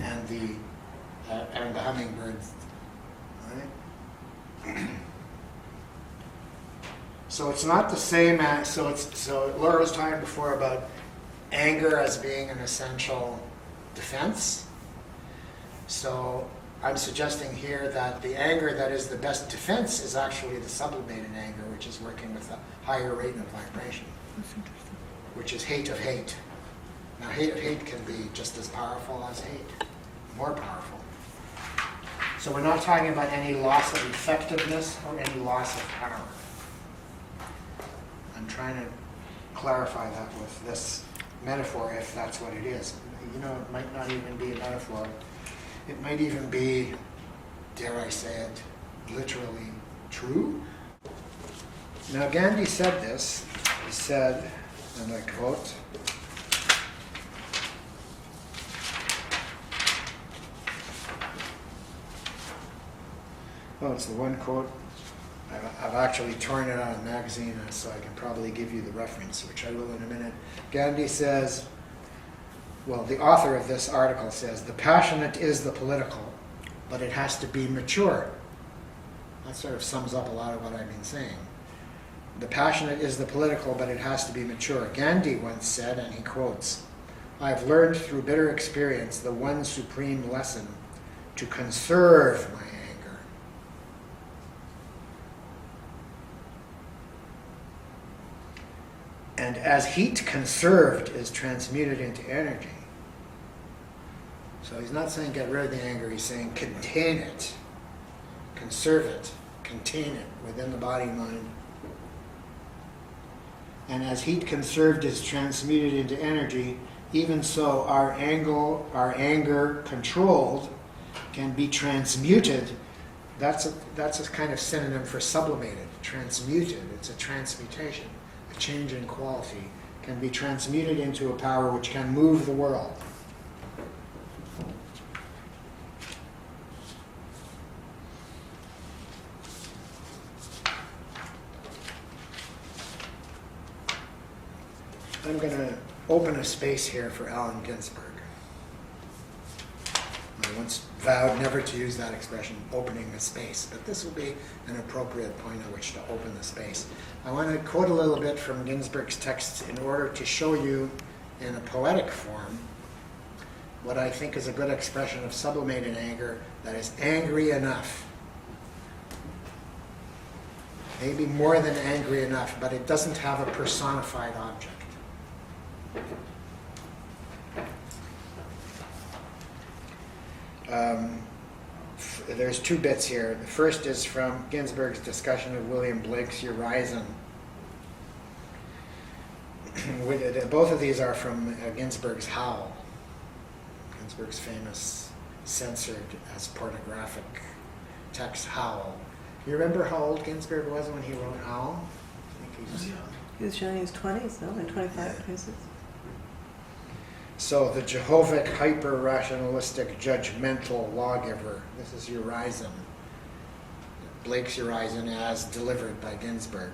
and the and the hummingbird. Right? So it's not the same as, so Laura was talking before about anger as being an essential defense. So I'm suggesting here that the anger that is the best defense is actually the sublimated anger, which is working with a higher rate of vibration, which is hate of hate. Now, hate of hate can be just as powerful as hate, more powerful. So we're not talking about any loss of effectiveness or any loss of power. I'm trying to clarify that with this metaphor, if that's what it is. You know, it might not even be a metaphor. It might even be, dare I say it, literally true. Now, Ghandi said this. He said, and I quote, well, it's the one quote. I've actually torn it out of a magazine, so I can probably give you the reference, which I will in a minute. Ghandi says, well, the author of this article says, the passionate is the political, but it has to be mature. That sort of sums up a lot of what I've been saying. The passionate is the political, but it has to be mature. Ghandi once said, and he quotes, I've learned through bitter experience the one supreme lesson, to conserve my anger. And as heat conserved is transmuted into energy. So he's not saying get rid of the anger, he's saying contain it, conserve it, contain it within the body and mind. And as heat conserved is transmuted into energy, even so our anger controlled can be transmuted. That's a kind of synonym for sublimated, transmuted. It's a transmutation. A change in quality can be transmuted into a power which can move the world. I'm going to open a space here for Allen Ginsberg. I once vowed never to use that expression, opening a space, but this will be an appropriate point at which to open the space. I want to quote a little bit from Ginsberg's texts in order to show you in a poetic form what I think is a good expression of sublimated anger that is angry enough. Maybe more than angry enough, but it doesn't have a personified object. There's two bits here. The first is from Ginsberg's discussion of William Blake's Horizon. Both of these are from Ginsberg's Howl. Ginsberg's famous, censored as pornographic text, Howl. You remember how old Ginsberg was when he wrote Howl? I think he was young. He was young in his 20s, no? Like 25, 26. So the Jehovic, hyper-rationalistic, judgmental lawgiver. This is Horizon. Blake's Horizon as delivered by Ginsberg.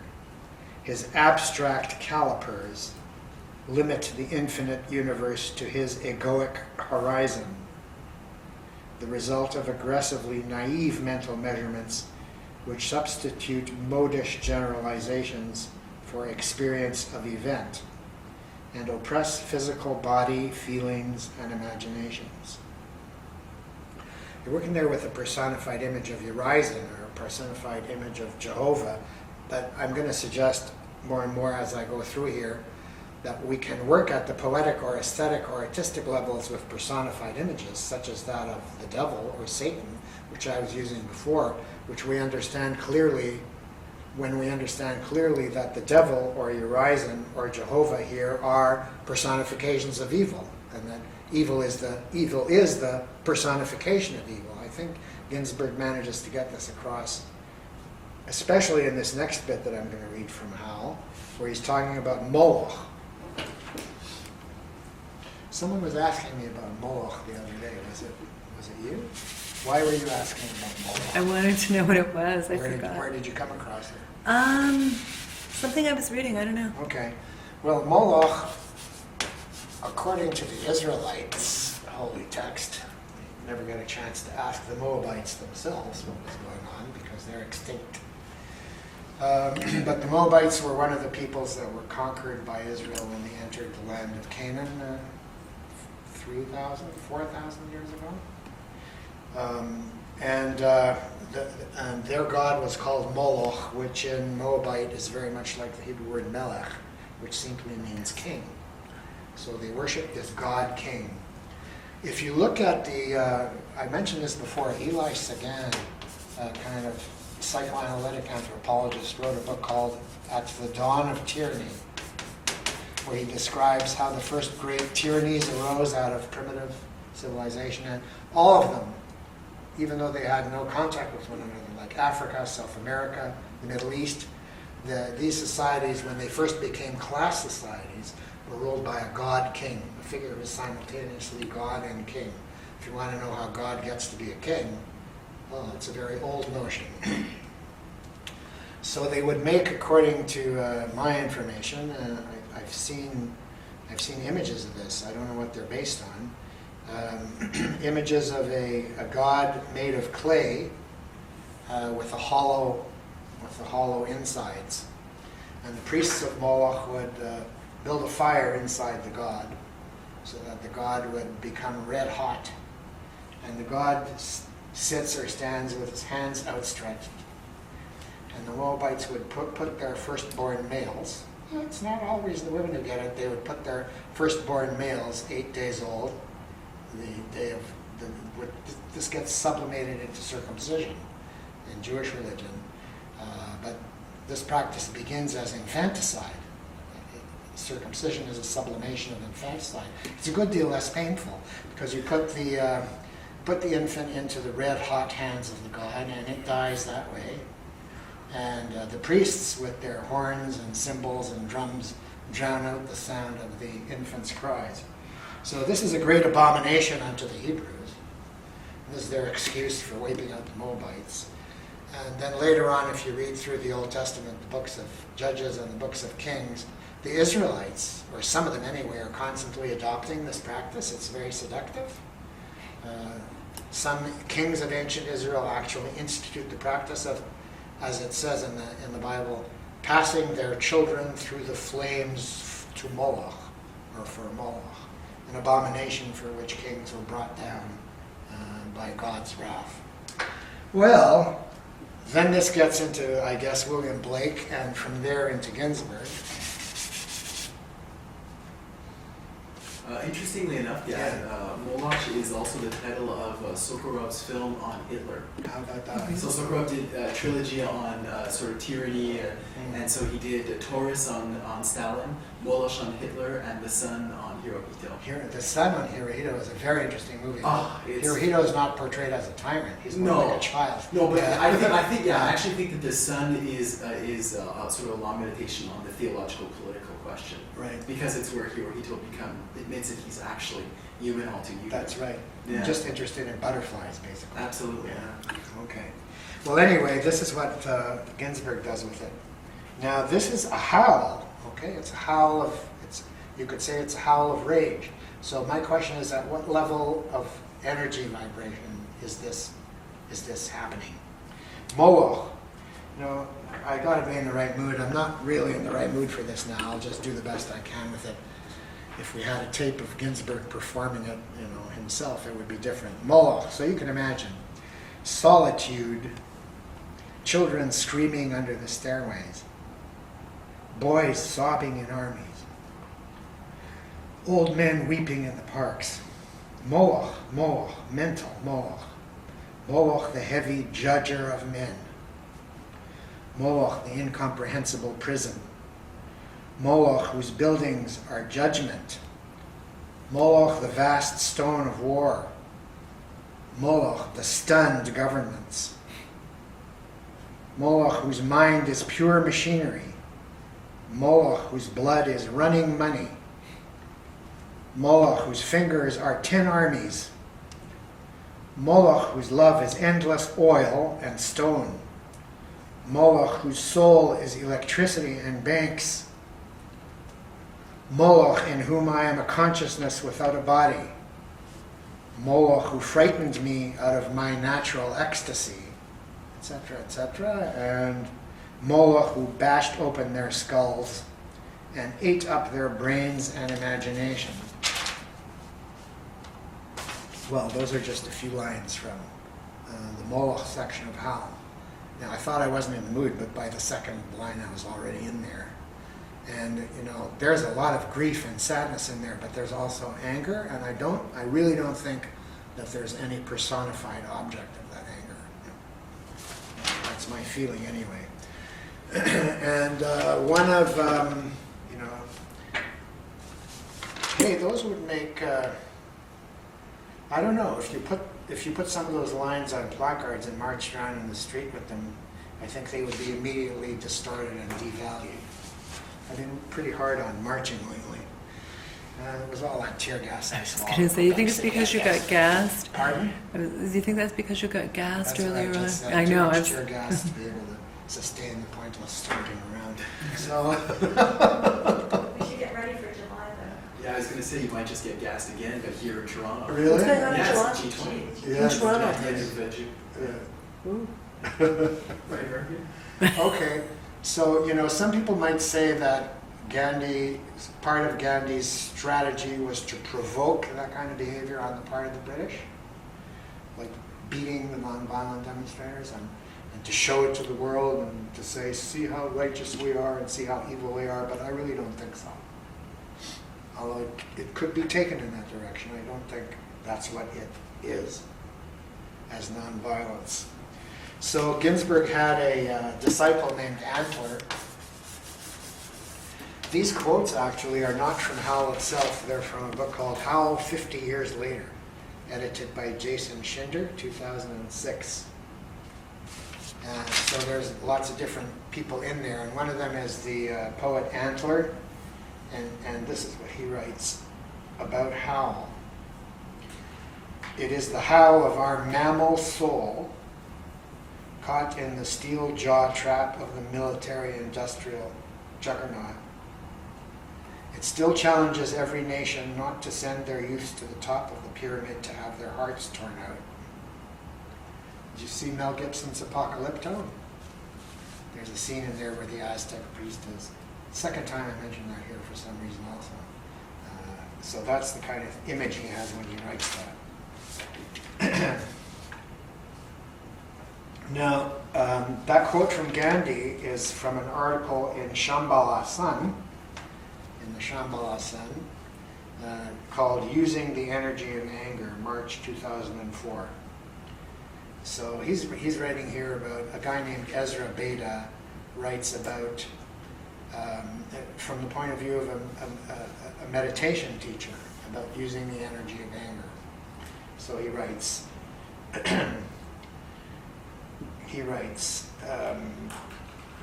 His abstract calipers limit the infinite universe to his egoic horizon, the result of aggressively naive mental measurements which substitute modish generalizations for experience of event and oppress physical body, feelings, and imaginations. You're working there with a personified image of Horizon or a personified image of Jehovah, but I'm going to suggest more and more as I go through here that we can work at the poetic or aesthetic or artistic levels with personified images, such as that of the devil or Satan, which I was using before, which we understand clearly when we understand clearly that the devil or Horizon or Jehovah here are personifications of evil, and that evil is the personification of evil. I think Ginsberg manages to get this across, especially in this next bit that I'm going to read from Howl, where he's talking about Moloch. Someone was asking me about Moloch the other day. Was it you? Why were you asking about Moloch? I wanted to know what it was. I forgot. Where did you come across it? Something I was reading. I don't know. Okay. Well, Moloch, according to the Israelites' holy text, never got a chance to ask the Moabites themselves what was going on because they're extinct. But the Moabites were one of the peoples that were conquered by Israel when they entered the land of Canaan 3,000, 4,000 years ago. And their god was called Moloch, which in Moabite is very much like the Hebrew word melech, which simply means king. So they worship this god king. If you look at I mentioned this before, Eli Sagan, kind of psychoanalytic anthropologist, wrote a book called At the Dawn of Tyranny, where he describes how the first great tyrannies arose out of primitive civilization, and all of them, even though they had no contact with one another, like Africa, South America, the Middle East, these societies, when they first became class societies, were ruled by a god king, a figure who is simultaneously god and king. If you want to know how God gets to be a king, well, it's a very old notion. So they would make, according to my information, I've seen images of this. I don't know what they're based on. Images of a god made of clay with hollow insides, and the priests of Moloch would build a fire inside the god, so that the god would become red hot, and the god sits or stands with his hands outstretched, and the Moabites would put their firstborn males. It's not always the women who get it. They would put their firstborn males, 8 days old. The day of this gets sublimated into circumcision in Jewish religion, but this practice begins as infanticide. Circumcision is a sublimation of infanticide. It's a good deal less painful because you put the infant into the red hot hands of the god, and it dies that way. And the priests, with their horns and cymbals and drums, drown out the sound of the infant's cries. So this is a great abomination unto the Hebrews. This is their excuse for wiping out the Moabites. And then later on, if you read through the Old Testament, the books of Judges and the books of Kings, the Israelites, or some of them anyway, are constantly adopting this practice. It's very seductive. Some kings of ancient Israel actually institute the practice of, as it says in the Bible, passing their children through the flames to Moloch, or for Moloch, an abomination for which kings were brought down by God's wrath. Well, then this gets into, I guess, William Blake, and from there into Ginsberg. Interestingly enough, Moloch is also the title of Sokorov's film on Hitler. How about that? So Sokorov did a trilogy on sort of tyranny, and so he did Taurus on Stalin, Moloch on Hitler, and The Sun on Hirohito. The Sun on Hirohito is a very interesting movie. It's, Hirohito is not portrayed as a tyrant. He's more like a child. No, but I actually think that The Sun is sort of a long meditation on the theological political question. Right. Because it's where Hirohito admits that he's actually human all too human. That's right. Yeah. Just interested in butterflies, basically. Absolutely. Yeah. Okay. Well, anyway, this is what Ginsberg does with it. Now, this is a howl. Okay, it's a howl of. You could say it's a howl of rage. So my question is, at what level of energy vibration is this happening? Moloch. I got to be in the right mood. I'm not really in the right mood for this now. I'll just do the best I can with it. If we had a tape of Ginsberg performing it, himself, it would be different. Moloch. So you can imagine solitude, children screaming under the stairways, boys sobbing in armies, old men weeping in the parks. Moloch, mental Moloch. Moloch, the heavy judger of men. Moloch, the incomprehensible prison. Moloch, whose buildings are judgment. Moloch, the vast stone of war. Moloch, the stunned governments. Moloch, whose mind is pure machinery. Moloch, whose blood is running money. Moloch, whose fingers are 10 armies. Moloch, whose love is endless oil and stone. Moloch, whose soul is electricity and banks. Moloch, in whom I am a consciousness without a body. Moloch who frightened me out of my natural ecstasy, etc., etc., and Moloch who bashed open their skulls and ate up their brains and imagination. Well, those are just a few lines from the Moloch section of Howl. Now, I thought I wasn't in the mood, but by the second line I was already in there. And, you know, there's a lot of grief and sadness in there, but there's also anger, and I really don't think that there's any personified object of that anger. That's my feeling anyway. And one of, you know, hey, those would make, I don't know, if you put some of those lines on placards and marched around in the street with them, I think they would be immediately distorted and devalued. I've been pretty hard on marching lately. It was all that tear gas I swallowed. Because you think it's because you got gassed? Pardon? Do you think that's because you got gassed That's what earlier I on? just said. I Too know. much tear gas to be able to sustain the pointless stomping around. So, We should get ready for July though. Yeah, I was going to say you might just get gassed again, but here in Toronto. really? What's going on in Yeah, Toronto? it's G20. Yeah. In Toronto. Yeah, the end of June. Yeah. Ooh. Right here. Okay, so, you know, some people might say that part of Gandhi's strategy was to provoke that kind of behavior on the part of the British, like beating the nonviolent demonstrators, and to show it to the world and to say, see how righteous we are and see how evil we are, but I really don't think so. Although it could be taken in that direction, I don't think that's what it is as nonviolence. So Ginsberg had a disciple named Antler. These quotes actually are not from Howl itself, they're from a book called Howl 50 Years Later, edited by Jason Schinder, 2006. So there's lots of different people in there, and one of them is the poet Antler, and this is what he writes about Howl. It is the howl of our mammal soul, caught in the steel jaw trap of the military-industrial juggernaut. It still challenges every nation not to send their youth to the top of the pyramid to have their hearts torn out. Did you see Mel Gibson's Apocalypto? There's a scene in there where the Aztec priest is. Second time I mentioned that here for some reason also. So that's the kind of image he has when he writes that. Now, that quote from Ghandi is from an article in Shambhala Sun, in the Shambhala Sun, called Using the Energy of Anger, March 2004. So he's writing here about a guy named Ezra Beda writes about, from the point of view of a meditation teacher, about using the energy of anger. So he writes,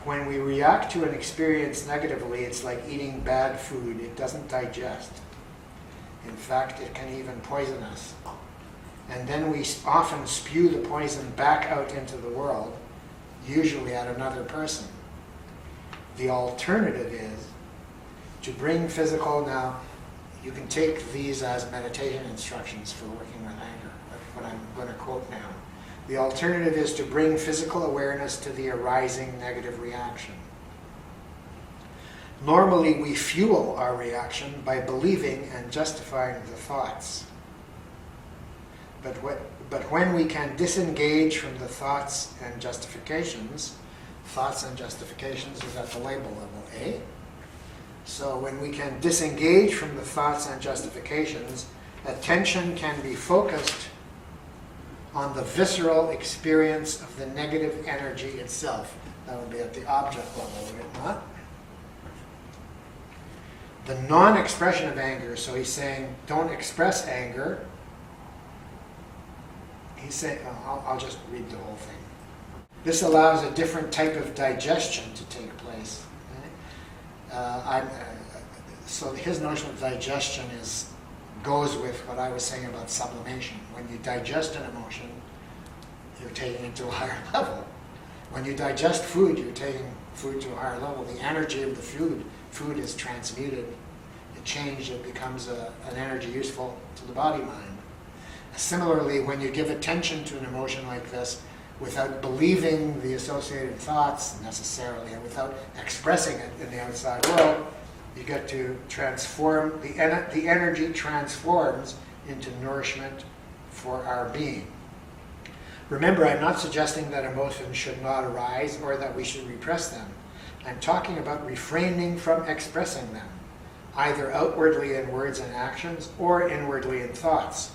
when we react to an experience negatively, it's like eating bad food. It doesn't digest. In fact, it can even poison us. And then we often spew the poison back out into the world, usually at another person. The alternative is to bring physical, now you can take these as meditation instructions for working with anger, what I'm going to quote now. The alternative is to bring physical awareness to the arising negative reaction. Normally, we fuel our reaction by believing and justifying the thoughts. But when we can disengage from the thoughts and justifications is at the label level, eh? So when we can disengage from the thoughts and justifications, attention can be focused on the visceral experience of the negative energy itself. That would be at the object level, would it not? The non-expression of anger, so he's saying, don't express anger. He's saying, I'll just read the whole thing. This allows a different type of digestion to take place. So his notion of digestion goes with what I was saying about sublimation. When you digest an emotion, you're taking it to a higher level. When you digest food, you're taking food to a higher level. The energy of the food is transmuted. It changed, it becomes an energy useful to the body mind. Similarly, when you give attention to an emotion like this, without believing the associated thoughts necessarily, and without expressing it in the outside world, you get to transform, the energy transforms into nourishment for our being. Remember, I'm not suggesting that emotions should not arise or that we should repress them. I'm talking about refraining from expressing them, either outwardly in words and actions or inwardly in thoughts.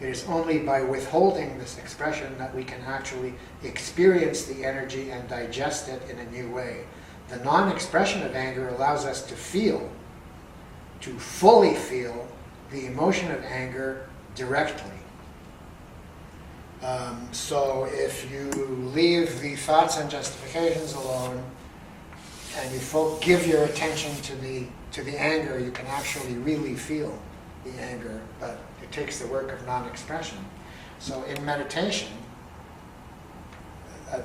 It is only by withholding this expression that we can actually experience the energy and digest it in a new way. The non-expression of anger allows us to feel, to fully feel the emotion of anger directly. So if you leave the thoughts and justifications alone, and you give your attention to the anger, you can actually really feel the anger, but it takes the work of non-expression. So in meditation,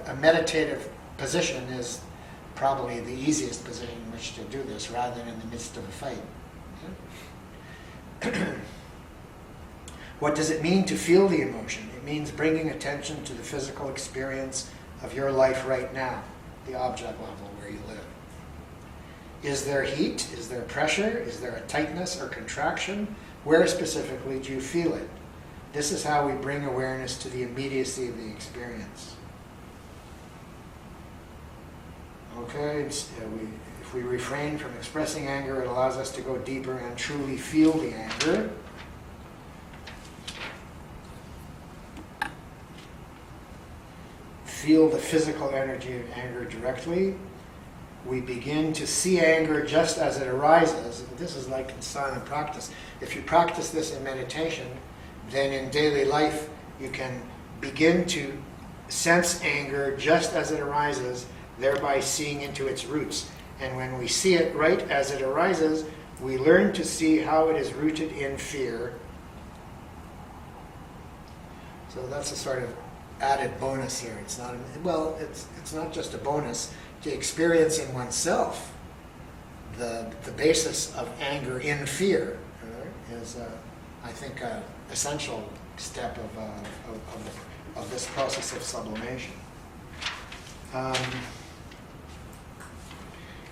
a meditative position is probably the easiest position in which to do this, rather than in the midst of a fight. What does it mean to feel the emotion? It means bringing attention to the physical experience of your life right now, the object level where you live. Is there heat? Is there pressure? Is there a tightness or contraction? Where specifically do you feel it? This is how we bring awareness to the immediacy of the experience. Okay, if we refrain from expressing anger, it allows us to go deeper and truly feel the anger. Feel the physical energy of anger directly. We begin to see anger just as it arises. This is like in silent practice. If you practice this in meditation, then in daily life you can begin to sense anger just as it arises, thereby seeing into its roots. And when we see it right as it arises, we learn to see how it is rooted in fear. So that's a sort of added bonus here. It's not, well, it's not just a bonus. To experience in oneself the basis of anger in fear is, I think, an essential step of this process of sublimation.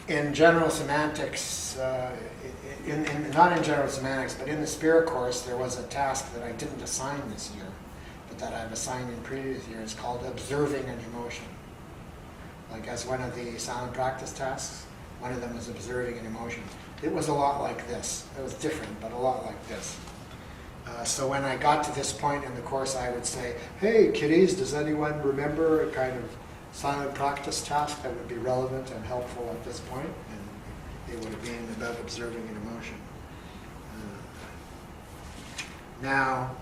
In general semantics, not in general semantics, but in the spirit course, there was a task that I didn't assign this year, but that I've assigned in previous years, called observing an emotion. Like as one of the silent practice tasks, one of them is observing an emotion. It was a lot like this. It was different, but a lot like this. So when I got to this point in the course, I would say, hey, kiddies, does anyone remember a kind of silent practice task that would be relevant and helpful at this point? And it would have been about observing an emotion. Now,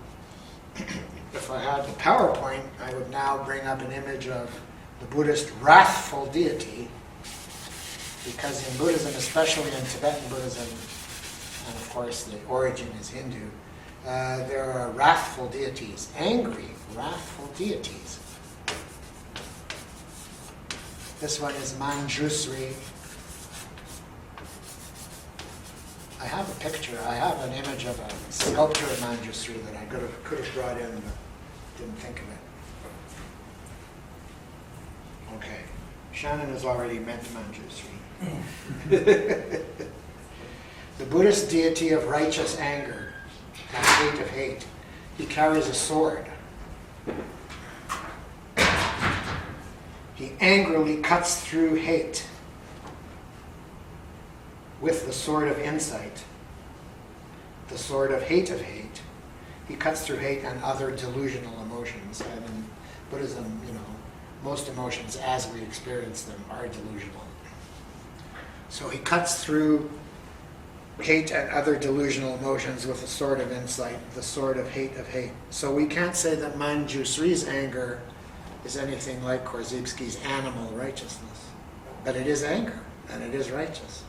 if I had the PowerPoint, I would now bring up an image of the Buddhist wrathful deity, because in Buddhism, especially in Tibetan Buddhism, and of course the origin is Hindu, there are wrathful deities, angry, wrathful deities. This one is Manjusri. I have a picture, I have an image of a sculpture of Manjusri that I could have brought in, but didn't think of it. Okay, Shannon has already met Manjusri. The Buddhist deity of righteous anger and hate of hate. He carries a sword. He angrily cuts through hate with the sword of insight, the sword of hate. He cuts through hate and other delusional emotions. And in Buddhism, most emotions as we experience them are delusional. So he cuts through hate and other delusional emotions with the sword of insight, the sword of hate. So we can't say that Manjusri's anger is anything like Korzybski's animal righteousness. But it is anger, and it is righteous.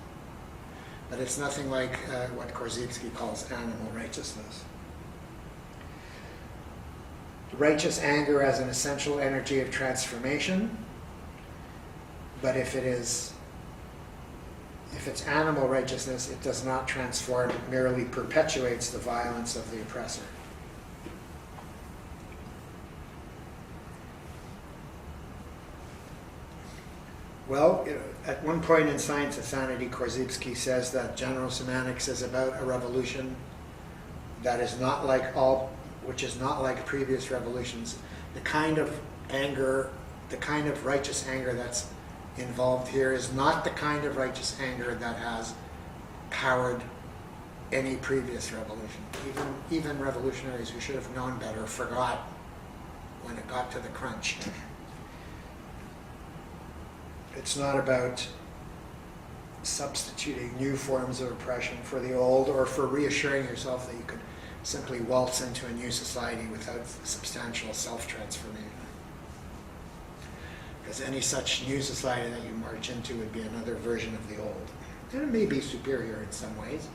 But it's nothing like what Korzybski calls animal righteousness. Righteous anger as an essential energy of transformation, but if it's animal righteousness, it does not transform, it merely perpetuates the violence of the oppressor. Well, at one point in Science and Sanity, Korzybski says that general semantics is about a revolution that is not like which is not like previous revolutions. The kind of anger, the kind of righteous anger that's involved here is not the kind of righteous anger that has powered any previous revolution. Even revolutionaries who should have known better forgot when it got to the crunch. It's not about substituting new forms of oppression for the old, or for reassuring yourself that you could simply waltz into a new society without substantial self-transformation. Because any such new society that you march into would be another version of the old. And it may be superior in some ways,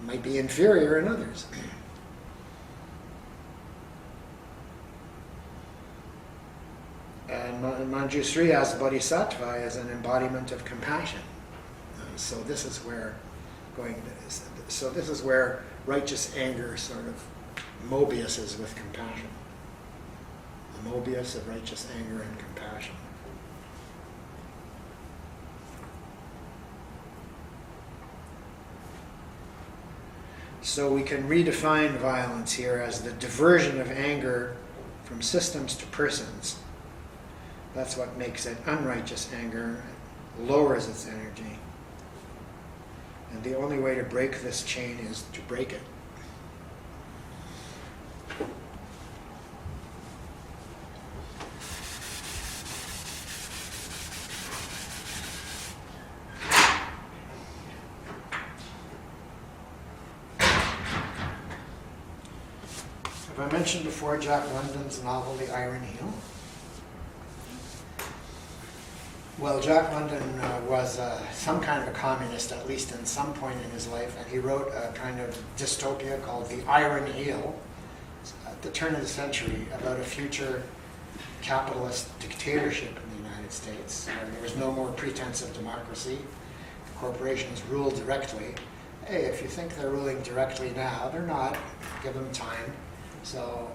it might be inferior in others. And Manjusri as Bodhisattva is an embodiment of compassion. So this is where righteous anger sort of Mobius is with compassion. The Mobius of righteous anger and compassion. So we can redefine violence here as the diversion of anger from systems to persons. That's what makes it unrighteous anger, lowers its energy. And the only way to break this chain is to break it. Have I mentioned before Jack London's novel, The Iron Heel? Well, Jack London was some kind of a communist, at least in some point in his life, and he wrote a kind of dystopia called The Iron Heel at the turn of the century, about a future capitalist dictatorship in the United States, where there was no more pretense of democracy. The corporations rule directly. Hey, if you think they're ruling directly now, they're not. Give them time. So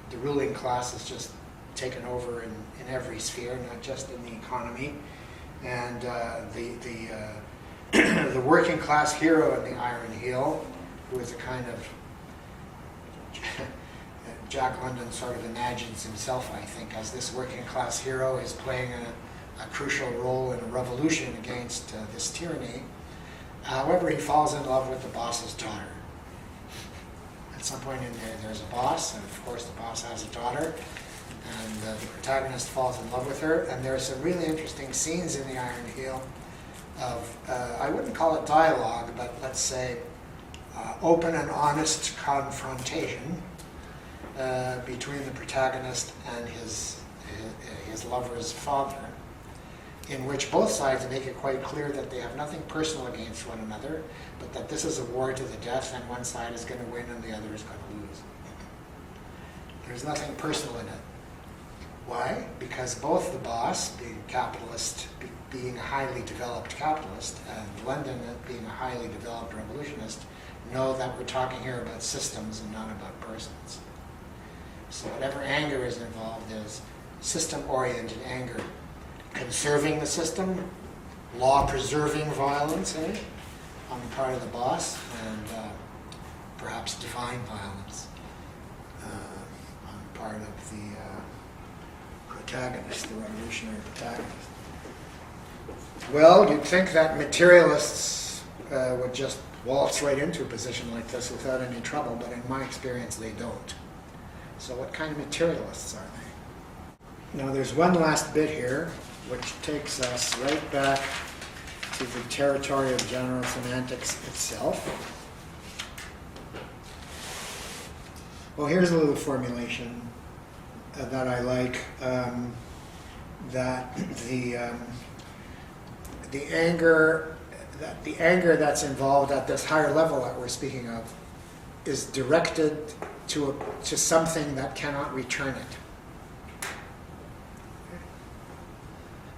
the ruling class is just taken over in every sphere, not just in the economy. And the working class hero in The Iron Heel, who is a kind of, Jack London sort of imagines himself, I think, as this working class hero is playing a crucial role in a revolution against this tyranny. However, he falls in love with the boss's daughter. At some point in there, there's a boss, and of course the boss has a daughter. And the protagonist falls in love with her, and there are some really interesting scenes in The Iron Heel of, I wouldn't call it dialogue, but let's say open and honest confrontation between the protagonist and his lover's father, in which both sides make it quite clear that they have nothing personal against one another, but that this is a war to the death, and one side is going to win and the other is going to lose. There's nothing personal in it. Why? Because both the boss, being capitalist, being a highly developed capitalist, and London being a highly developed revolutionist, know that we're talking here about systems and not about persons. So whatever anger is involved is system-oriented anger. Conserving the system, law-preserving violence, on the part of the boss, and perhaps divine violence on the part of the protagonist, the revolutionary protagonist. Well, you'd think that materialists would just waltz right into a position like this without any trouble, but in my experience they don't. So what kind of materialists are they? Now there's one last bit here, which takes us right back to the territory of general semantics itself. Well, here's a little formulation that I like, that the anger that's involved at this higher level that we're speaking of is directed to something that cannot return it.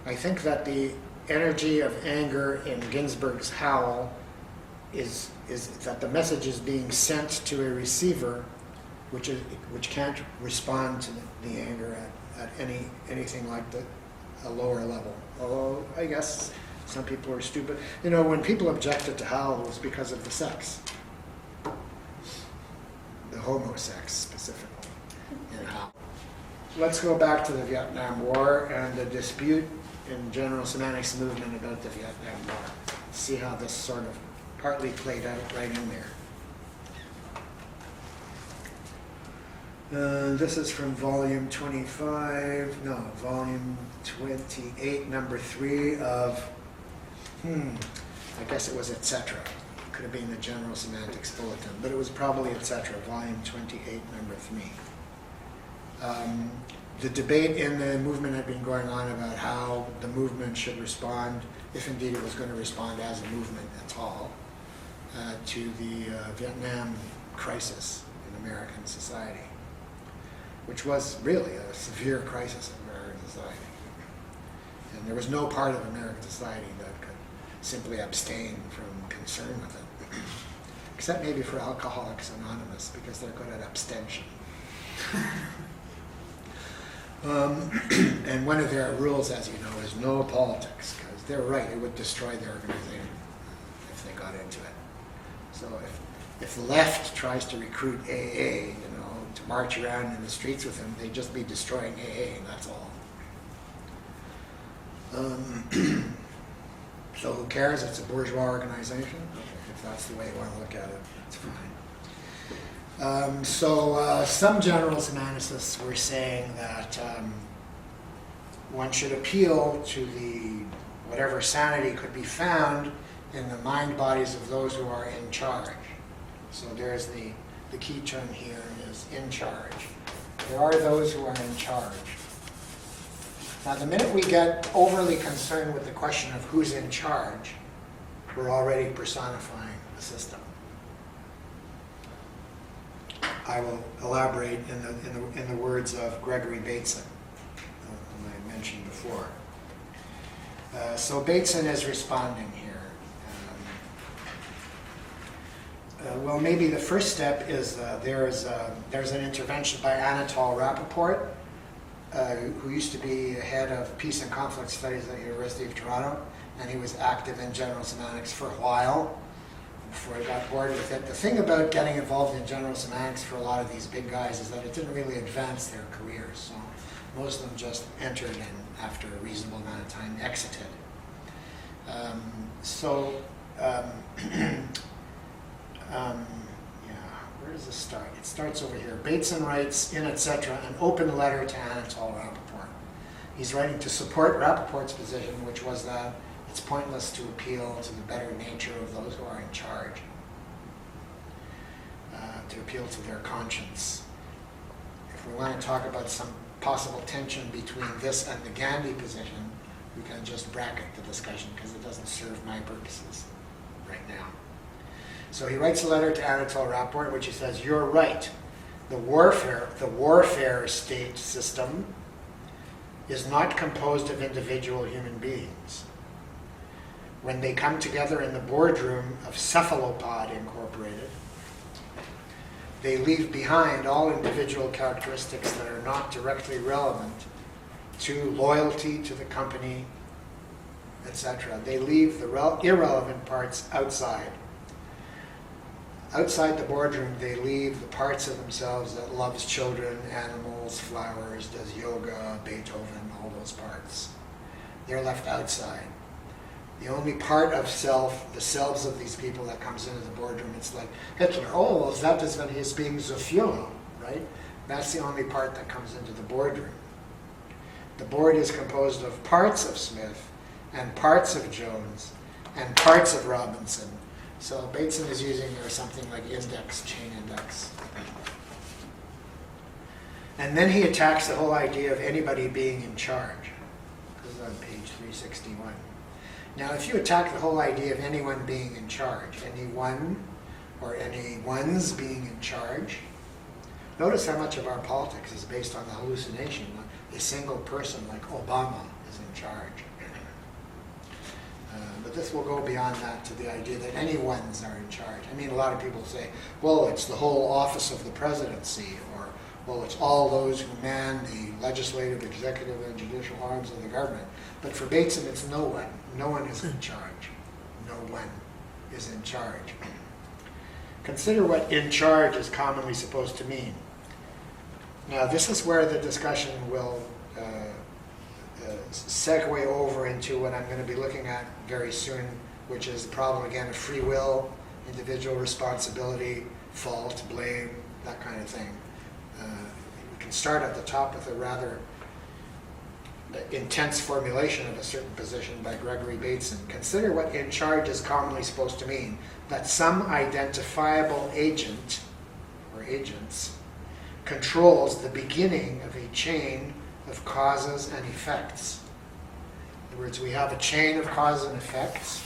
I think that the energy of anger in Ginsberg's Howl is that the message is being sent to a receiver which can't respond to the anger at anything like a lower level. Although I guess some people are stupid. You know, when people objected to Hal, it was because of the sex. The homosex specifically in Hal. Let's go back to the Vietnam War and the dispute in general semantics movement about the Vietnam War. See how this sort of partly played out right in there. This is from volume 25, no, volume 28, number 3 of, I guess it was etc. Could have been the General Semantics Bulletin, but it was probably etc., volume 28, number 3. The debate in the movement had been going on about how the movement should respond, if indeed it was going to respond as a movement at all, to the Vietnam crisis in American society, which was really a severe crisis in American society. And there was no part of American society that could simply abstain from concern with it, except maybe for Alcoholics Anonymous, because they're good at abstention. And one of their rules, as you know, is no politics, because they're right, it would destroy the organization if they got into it. So if the left tries to recruit AA, you know, to march around in the streets with them, they'd just be destroying AA, and that's all. So who cares? It's a bourgeois organization. Okay, if that's the way you want to look at it, that's fine. Some general semanticists were saying that one should appeal to the whatever sanity could be found in the mind bodies of those who are in charge. So there's the key term here is in charge. There are those who are in charge. Now, the minute we get overly concerned with the question of who's in charge, we're already personifying the system. I will elaborate in the words of Gregory Bateson, whom I mentioned before. So Bateson is responding here. Well, maybe the first step is there's an intervention by Anatole Rappaport, who used to be head of Peace and Conflict Studies at the University of Toronto, and he was active in general semantics for a while before he got bored with it. The thing about getting involved in general semantics for a lot of these big guys is that it didn't really advance their careers. So most of them just entered and after a reasonable amount of time exited. Where does this start? It starts over here. Bateson writes in etc. an open letter to Anatole Rappaport. He's writing to support Rappaport's position, which was that it's pointless to appeal to the better nature of those who are in charge, to appeal to their conscience. If we want to talk about some possible tension between this and the Ghandi position, we can just bracket the discussion because it doesn't serve my purposes right now. So he writes a letter to Anatole Rappaport, which he says, "You're right. The warfare state system is not composed of individual human beings. When they come together in the boardroom of Cephalopod Incorporated, they leave behind all individual characteristics that are not directly relevant to loyalty to the company, etc. They leave the irrelevant parts outside. Outside the boardroom, they leave the parts of themselves that loves children, animals, flowers, does yoga, Beethoven, all those parts. They're left outside. The only part of self, the selves of these people that comes into the boardroom, it's like Hitler, oh, that is when he's being the Führer, right? That's the only part that comes into the boardroom. The board is composed of parts of Smith and parts of Jones and parts of Robinson. So Bateson is using there something like index, chain index. And then he attacks the whole idea of anybody being in charge. This is on page 361. Now, if you attack the whole idea of anyone being in charge, anyone or any ones being in charge, notice how much of our politics is based on the hallucination that a single person like Obama is in charge. But this will go beyond that to the idea that any ones are in charge. I mean, a lot of people say, well, it's the whole office of the presidency, well, it's all those who man the legislative, executive, and judicial arms of the government. But for Bateson, it's no one. No one is in charge. No one is in charge. Consider what in charge is commonly supposed to mean. Now, this is where the discussion will segue over into what I'm going to be looking at very soon, which is the problem, again, of free will, individual responsibility, fault, blame, that kind of thing. We can start at the top with a rather intense formulation of a certain position by Gregory Bateson. Consider what in charge is commonly supposed to mean: that some identifiable agent or agents controls the beginning of a chain of causes and effects. In other words, we have a chain of causes and effects,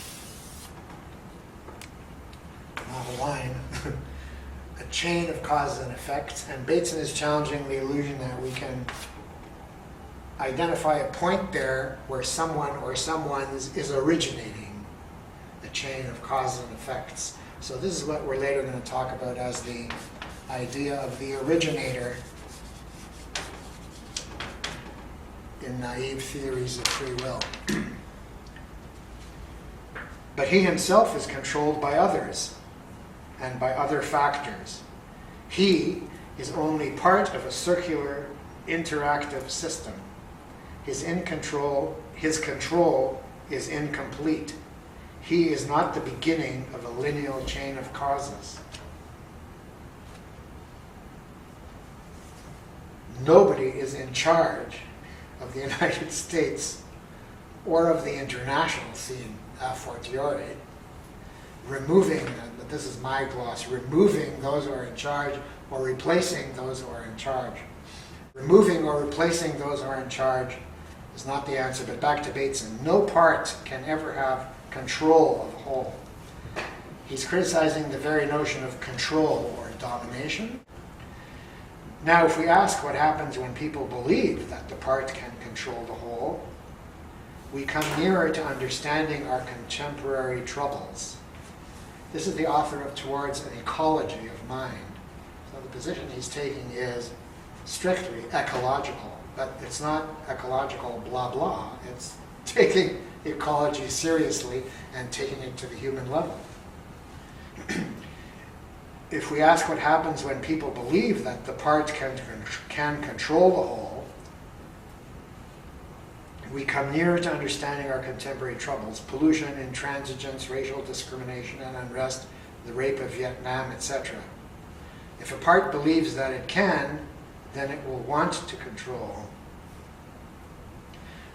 not a line, a chain of causes and effects, and Bateson is challenging the illusion that we can identify a point there where someone or someone's is originating a chain of causes and effects. So this is what we're later going to talk about as the idea of the originator in naive theories of free will. But he himself is controlled by others and by other factors. He is only part of a circular, interactive system. His control is incomplete. He is not the beginning of a lineal chain of causes. Nobody is in charge of the United States or of the international scene a fortiori. Removing, but this is my gloss, removing those who are in charge or replacing those who are in charge. Removing or replacing those who are in charge is not the answer, but back to Bateson. No part can ever have control of the whole. He's criticizing the very notion of control or domination. Now, if we ask what happens when people believe that the part can control the whole, we come nearer to understanding our contemporary troubles. This is the author of Towards an Ecology of Mind. So the position he's taking is strictly ecological, but it's not ecological blah blah. It's taking ecology seriously and taking it to the human level. If we ask what happens when people believe that the part can control the whole, we come nearer to understanding our contemporary troubles: pollution, intransigence, racial discrimination and unrest, the rape of Vietnam, etc. If a part believes that it can, then it will want to control.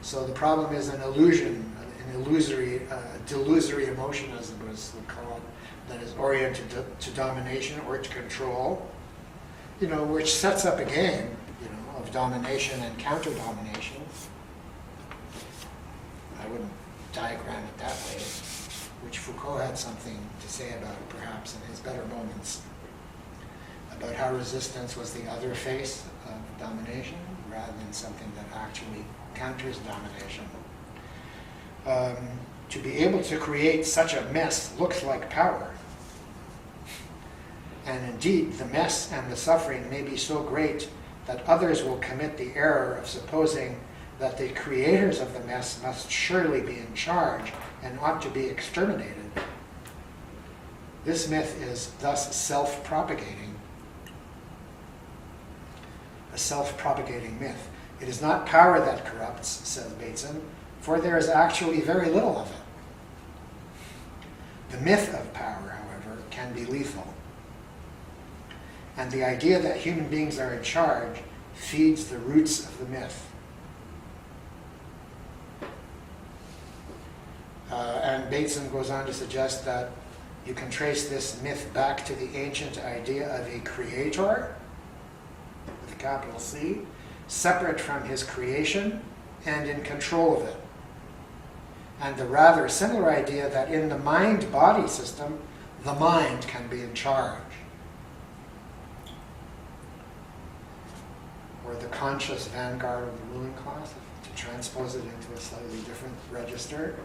So the problem is an illusion, an illusory, delusory emotion, as the Buddhists would call it, that is oriented to domination or to control, which sets up a game, of domination and counter-domination. I wouldn't diagram it that way, which Foucault had something to say about it, perhaps, in his better moments, about how resistance was the other face of domination, rather than something that actually counters domination. To be able to create such a mess looks like power. And indeed, the mess and the suffering may be so great that others will commit the error of supposing that the creators of the mess must surely be in charge and ought to be exterminated. This myth is thus self-propagating, a self-propagating myth. It is not power that corrupts, says Bateson, for there is actually very little of it. The myth of power, however, can be lethal. And the idea that human beings are in charge feeds the roots of the myth. And Bateson goes on to suggest that you can trace this myth back to the ancient idea of a creator, with a capital C, separate from his creation and in control of it. And the rather similar idea that in the mind-body system, the mind can be in charge. Or the conscious vanguard of the ruling class, to transpose it into a slightly different register.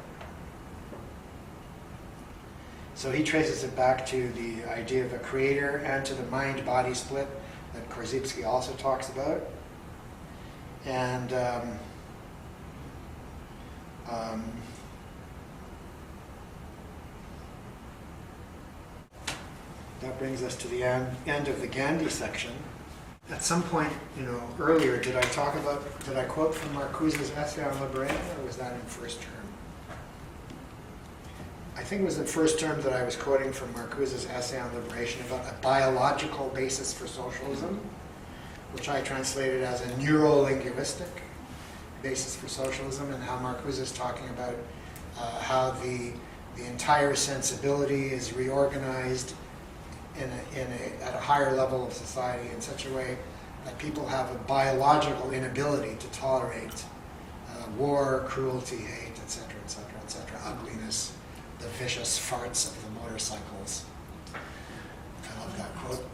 So he traces it back to the idea of a creator and to the mind-body split that Korzybski also talks about. And that brings us to the end of the Ghandi section. At some point, earlier, did I quote from Marcuse's essay on liberation, or was that in first term? I think it was in first term that I was quoting from Marcuse's essay on liberation about a biological basis for socialism, which I translated as a neuro-linguistic basis for socialism, and how Marcuse is talking about how the entire sensibility is reorganized at a higher level of society in such a way that people have a biological inability to tolerate war, cruelty, hate, etc., ugliness, the vicious farts of the motorcycles. I love that quote.